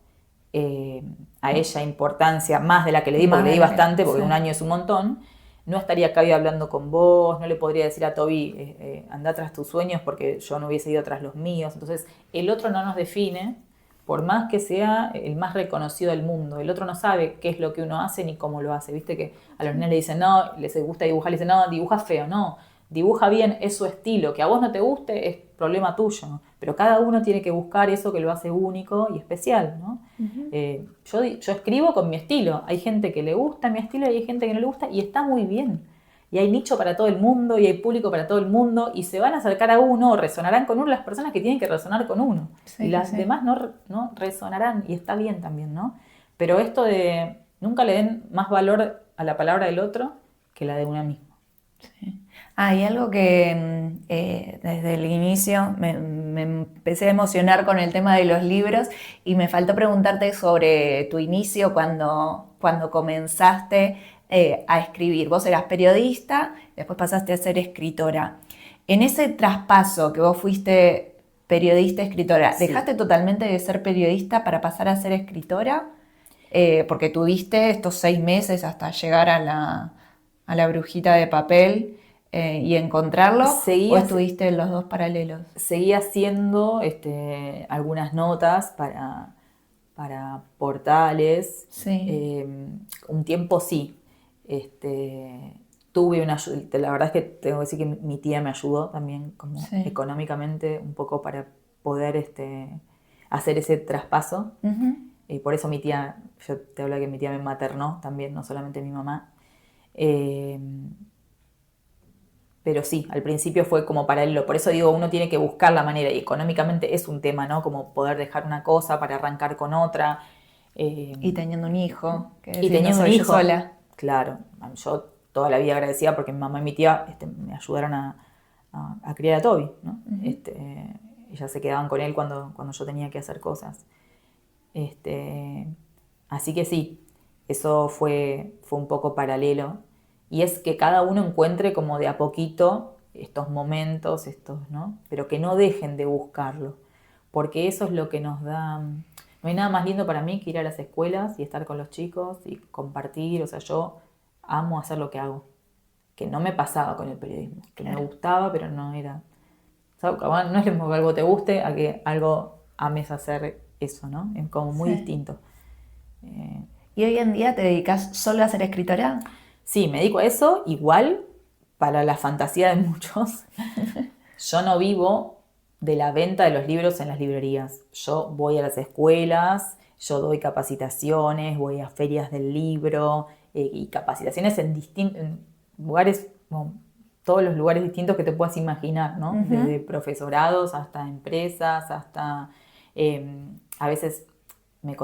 Speaker 1: a ella importancia más de la que le di, porque le di bastante, porque un año es un montón, no estaría acá hoy hablando con vos, no le podría decir a Toby, anda tras tus sueños, porque yo no hubiese ido tras los míos. Entonces, el otro no nos define, por más que sea el más reconocido del mundo. El otro no sabe qué es lo que uno hace ni cómo lo hace. Viste que a los nenes le dicen, no, les gusta dibujar, le dicen, no, dibujas feo. No, dibuja bien, es su estilo. Que a vos no te guste es problema tuyo. Pero cada uno tiene que buscar eso que lo hace único y especial, ¿no? Yo escribo con mi estilo. Hay gente que le gusta mi estilo y hay gente que no le gusta, y está muy bien. Y hay nicho para todo el mundo y hay público para todo el mundo, y se van a acercar a uno o resonarán con uno las personas que tienen que resonar con uno. Y las demás no resonarán, y está bien también, ¿no? Pero esto de nunca le den más valor a la palabra del otro que la de una misma.
Speaker 2: Y algo que desde el inicio me empecé a emocionar con el tema de los libros y me faltó preguntarte sobre tu inicio cuando comenzaste a escribir. Vos eras periodista, después pasaste a ser escritora. En ese traspaso que vos fuiste periodista, escritora,
Speaker 1: Sí.
Speaker 2: ¿dejaste totalmente de ser periodista para pasar a ser escritora? Porque tuviste estos 6 meses hasta llegar a la brujita de papel y encontrarlo, ¿o
Speaker 1: Seguía,
Speaker 2: estuviste en los dos paralelos?
Speaker 1: seguía haciendo algunas notas para portales.
Speaker 2: Sí,
Speaker 1: Un tiempo sí. Tuve una ayuda, la verdad es que tengo que decir que mi tía me ayudó también como
Speaker 2: sí.
Speaker 1: económicamente un poco para poder hacer ese traspaso.
Speaker 2: Ujú.
Speaker 1: Y por eso mi tía, yo te hablo de que mi tía me maternó también, no solamente mi mamá. Eh, pero sí, al principio fue como paralelo. Por eso digo, uno tiene que buscar la manera, y económicamente es un tema, ¿no? Como poder dejar una cosa para arrancar con otra. Eh,
Speaker 2: Y teniendo un hijo, que
Speaker 1: y
Speaker 2: decís, no
Speaker 1: teniendo un
Speaker 2: soy yo
Speaker 1: hijo,
Speaker 2: sola.
Speaker 1: claro, yo toda la vida agradecida porque mi mamá y mi tía me ayudaron a criar a Toby, ¿no? Ellas se quedaban con él cuando yo tenía que hacer cosas. Así que sí, eso fue un poco paralelo. Y es que cada uno encuentre como de a poquito estos momentos, ¿no? Pero que no dejen de buscarlo. Porque eso es lo que nos da. No hay nada más lindo para mí que ir a las escuelas y estar con los chicos y compartir. O sea, yo amo hacer lo que hago. Que no me pasaba con el periodismo. Que me
Speaker 2: Claro.
Speaker 1: gustaba, pero no era. ¿Sabes? No es lo mismo que algo te guste a que algo ames hacer eso, ¿no? Es como muy
Speaker 2: Sí.
Speaker 1: distinto. Eh,
Speaker 2: ¿Y hoy en día te dedicas solo a ser escritora?
Speaker 1: sí, me dedico a eso, igual para la fantasía de muchos. Yo no vivo de la venta de los libros en las librerías. Yo voy a las escuelas, yo doy capacitaciones, voy a ferias del libro y capacitaciones en lugares, bueno, todos los lugares distintos que te puedas imaginar, ¿no? Desde profesorados hasta empresas, hasta a veces nos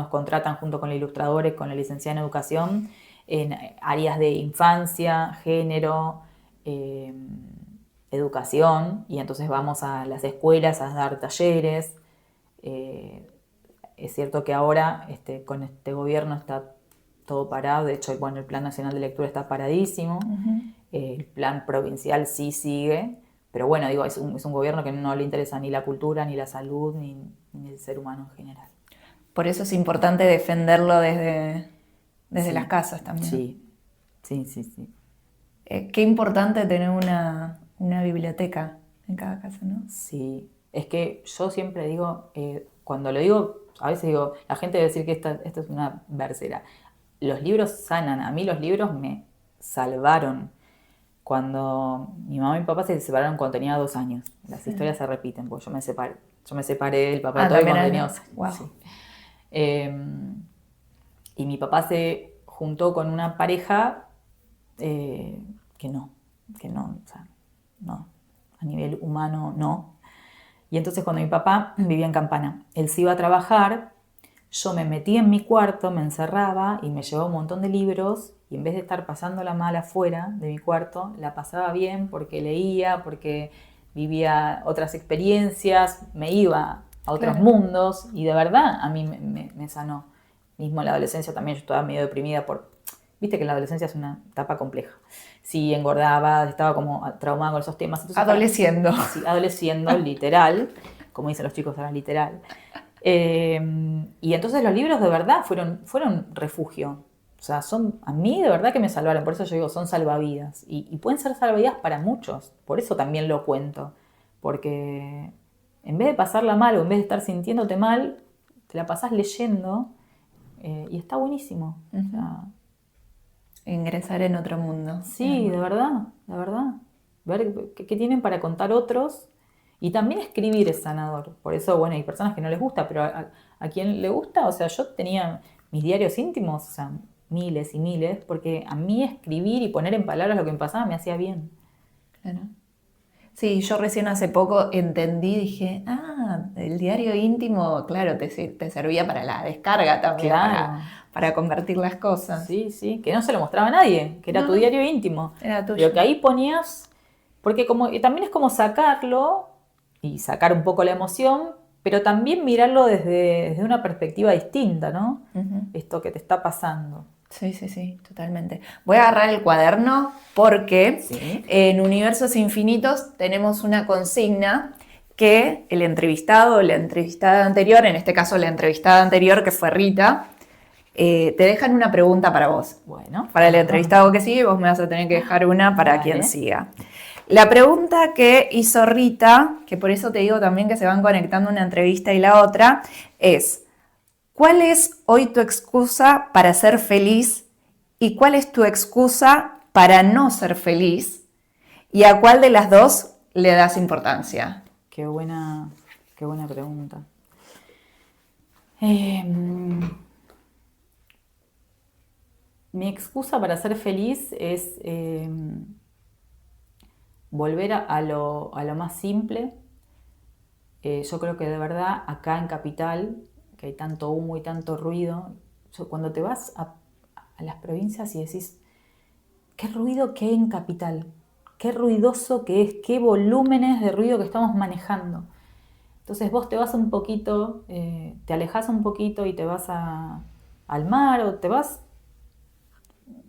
Speaker 1: contratan junto con los ilustradores, con la licenciada en educación, en áreas de infancia, género, eh, educación, y entonces vamos a las escuelas a dar talleres. Eh, es cierto que ahora con este gobierno está todo parado, de hecho, bueno, el Plan Nacional de Lectura está paradísimo, el plan provincial sí sigue, pero bueno, digo, es un gobierno que no le interesa ni la cultura, ni la salud, ni el ser humano en general.
Speaker 2: Por eso es importante defenderlo desde
Speaker 1: Sí,
Speaker 2: las casas también.
Speaker 1: sí, sí, sí, sí.
Speaker 2: Qué importante tener una biblioteca en cada casa, ¿no?
Speaker 1: Sí, es que yo siempre digo, cuando lo digo, a veces digo, la gente debe decir que esto es una versera. Los libros sanan, a mí los libros me salvaron. Cuando mi mamá y mi papá se separaron cuando tenía 2 años, las historias se repiten, porque yo me separé. Yo me separé del papá de Toby
Speaker 2: También
Speaker 1: cuando
Speaker 2: hay.
Speaker 1: tenía 2 años.
Speaker 2: Wow.
Speaker 1: Sí. Y mi papá se juntó con una pareja eh, que no, o sea, no, a nivel humano no. Y entonces cuando mi papá vivía en Campana, él se iba a trabajar, yo me metí en mi cuarto, me encerraba y me llevaba un montón de libros y en vez de estar pasándola mal afuera de mi cuarto, la pasaba bien porque leía, porque vivía otras experiencias, me iba a otros
Speaker 2: Claro.
Speaker 1: mundos y de verdad a mí me sanó. Mismo en la adolescencia también yo estaba medio deprimida viste que la adolescencia es una etapa compleja. Sí, engordaba, estaba como traumada con esos temas. Entonces,
Speaker 2: Adoleciendo.
Speaker 1: sí, adoleciendo, literal, como dicen los chicos ahora, literal. Y entonces los libros de verdad fueron refugio. O sea, a mí de verdad que me salvaron. Por eso yo digo, son salvavidas. Y pueden ser salvavidas para muchos. Por eso también lo cuento. Porque en vez de pasarla mal o en vez de estar sintiéndote mal, te la pasás leyendo y está buenísimo. O sea,
Speaker 2: Ingresar en otro mundo.
Speaker 1: sí, de verdad, de verdad. Ver qué tienen para contar otros. Y también escribir es sanador. Por eso, bueno, hay personas que no les gusta, pero a quien le gusta, o sea, yo tenía mis diarios íntimos, o sea, miles y miles, porque a mí escribir y poner en palabras lo que me pasaba me hacía bien.
Speaker 2: Claro. Sí, yo recién hace poco entendí, dije, el diario íntimo, claro, te servía para la descarga también,
Speaker 1: Claro.
Speaker 2: para convertir las cosas.
Speaker 1: Sí, sí, que no se lo mostraba a nadie, que era
Speaker 2: No,
Speaker 1: tu
Speaker 2: no,
Speaker 1: diario íntimo.
Speaker 2: era
Speaker 1: Pero
Speaker 2: tuyo.
Speaker 1: que ahí ponías, porque como y también es como sacarlo y sacar un poco la emoción, pero también mirarlo desde una perspectiva distinta, ¿no?
Speaker 2: Ujú.
Speaker 1: Esto que te está pasando.
Speaker 2: Sí, sí, sí, totalmente. Voy a agarrar el cuaderno porque
Speaker 1: Sí.
Speaker 2: en Universos Infinitos tenemos una consigna que el entrevistado o la entrevistada anterior, en este caso la entrevistada anterior que fue Rita, te dejan una pregunta para vos.
Speaker 1: Bueno.
Speaker 2: Para el entrevistado que sigue, vos me vas a tener que dejar una para
Speaker 1: Dale.
Speaker 2: quien siga. La pregunta que hizo Rita, que por eso te digo también que se van conectando una entrevista y la otra, es: ¿cuál es hoy tu excusa para ser feliz y cuál es tu excusa para no ser feliz? ¿Y a cuál de las dos le das importancia?
Speaker 1: Qué buena pregunta. Mi excusa para ser feliz es volver a lo más simple. Yo creo que de verdad acá en Capital, que hay tanto humo y tanto ruido, cuando te vas a las provincias y decís, qué ruido que hay en Capital, qué ruidoso que es, qué volúmenes de ruido que estamos manejando. Entonces vos te vas un poquito, te alejas un poquito y te vas al mar o te vas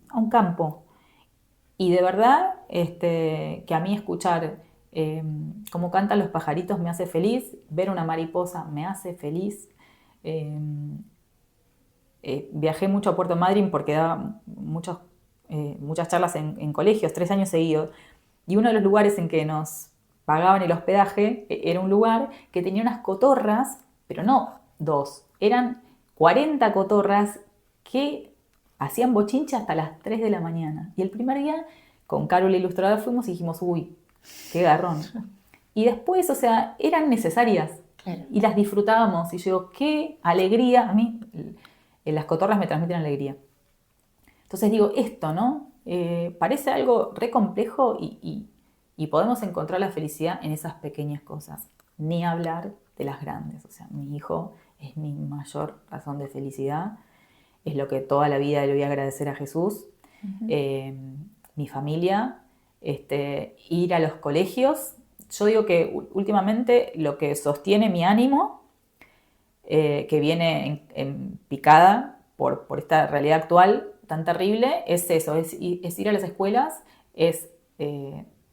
Speaker 1: a un campo. Y de verdad que a mí escuchar cómo cantan los pajaritos me hace feliz, ver una mariposa me hace feliz. Eh, Viajé mucho a Puerto Madryn porque daba muchas charlas en colegios, 3 años seguidos. Y uno de los lugares en que nos pagaban el hospedaje era un lugar que tenía unas cotorras, pero no 2, eran 40 cotorras que hacían bochinche hasta las 3 de la mañana. Y el primer día, con Carol, la ilustradora, fuimos y dijimos, uy, qué garrón. Y después, o sea, eran necesarias.
Speaker 2: Claro.
Speaker 1: Y las disfrutábamos. Y yo digo, qué alegría. A mí las cotorras me transmiten alegría. Entonces digo, esto, ¿no? Parece algo re complejo y podemos encontrar la felicidad en esas pequeñas cosas. Ni hablar de las grandes. O sea, mi hijo es mi mayor razón de felicidad. Es lo que toda la vida le voy a agradecer a Jesús. Mi familia, ir a los colegios. Yo digo que últimamente lo que sostiene mi ánimo, que viene en picada por esta realidad actual tan terrible, es eso, es ir a las escuelas, es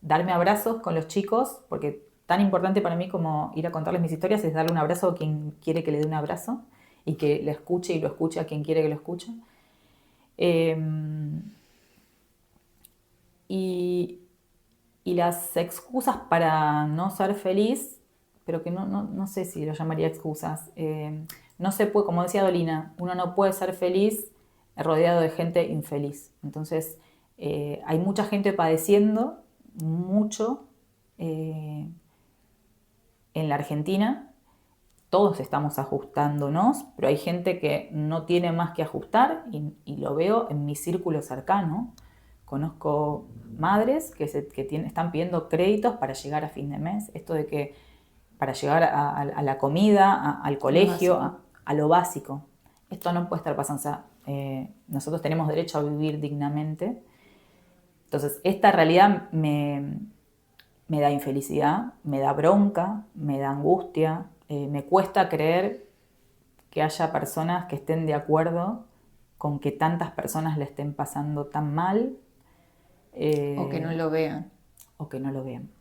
Speaker 1: darme abrazos con los chicos, porque tan importante para mí como ir a contarles mis historias es darle un abrazo a quien quiere que le dé un abrazo y que le escuche y lo escuche a quien quiere que lo escuche. Y las excusas para no ser feliz, pero que no sé si lo llamaría excusas. No se puede, como decía Dolina, uno no puede ser feliz rodeado de gente infeliz. Entonces, hay mucha gente padeciendo mucho en la Argentina. Todos estamos ajustándonos, pero hay gente que no tiene más que ajustar y lo veo en mi círculo cercano. Conozco madres que están pidiendo créditos para llegar a fin de mes. Esto de que para llegar a la comida, al colegio, a lo básico. Esto no puede estar pasando. O sea, nosotros tenemos derecho a vivir dignamente. Entonces, esta realidad me da infelicidad, me da bronca, me da angustia. Me cuesta creer que haya personas que estén de acuerdo con que tantas personas le estén pasando tan mal.
Speaker 2: O que no lo vean.
Speaker 1: O que no lo vean.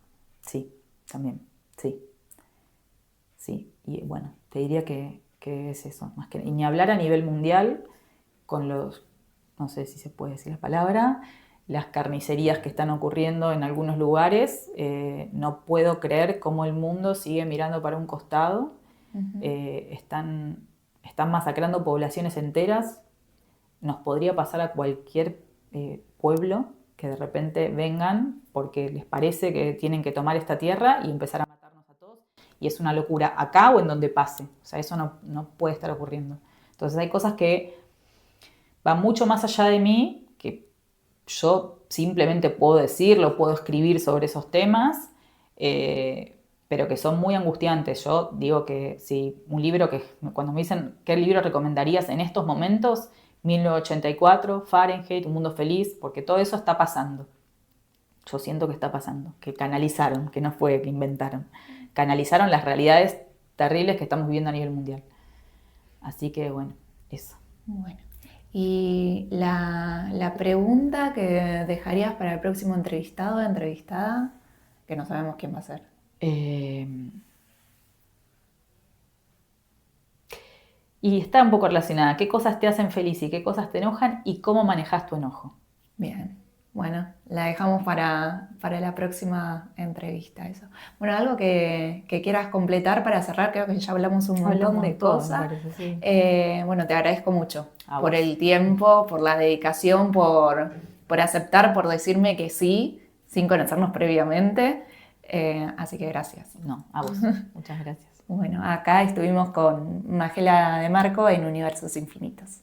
Speaker 1: Sí, también, sí. Sí, y bueno, te diría que es eso. Más que, y ni hablar a nivel mundial con no sé si se puede decir la palabra, las carnicerías que están ocurriendo en algunos lugares. No puedo creer cómo el mundo sigue mirando para un costado. Uh-huh. Están masacrando poblaciones enteras. Nos podría pasar a cualquier pueblo que de repente vengan porque les parece que tienen que tomar esta tierra y empezar a matarnos a todos. Y es una locura acá o en donde pase. O sea, eso no puede estar ocurriendo. Entonces hay cosas que van mucho más allá de mí, que yo simplemente puedo decirlo, puedo escribir sobre esos temas, pero que son muy angustiantes. Yo digo que si un libro cuando me dicen qué libro recomendarías en estos momentos, 1984, Fahrenheit, Un Mundo Feliz, porque todo eso está pasando. Yo siento que está pasando, que canalizaron, que no fue que inventaron. Canalizaron las realidades terribles que estamos viviendo a nivel mundial. Así que bueno, eso.
Speaker 2: Bueno, y la pregunta que dejarías para el próximo entrevistado o entrevistada, que no sabemos quién va a ser.
Speaker 1: Y está un poco relacionada. ¿Qué cosas te hacen feliz y qué cosas te enojan y cómo manejas tu enojo?
Speaker 2: Bien, bueno, la dejamos para la próxima entrevista eso. Bueno, algo que quieras completar para cerrar, creo que ya hablamos un montón de cosas.
Speaker 1: Parece, sí.
Speaker 2: Bueno, te agradezco mucho
Speaker 1: A
Speaker 2: por
Speaker 1: vos.
Speaker 2: el tiempo, por la dedicación, por aceptar, por decirme que sí, sin conocernos previamente. Así que gracias.
Speaker 1: No, a vos. Muchas gracias.
Speaker 2: Bueno, acá estuvimos con Magela de Marco en Universos Infinitos.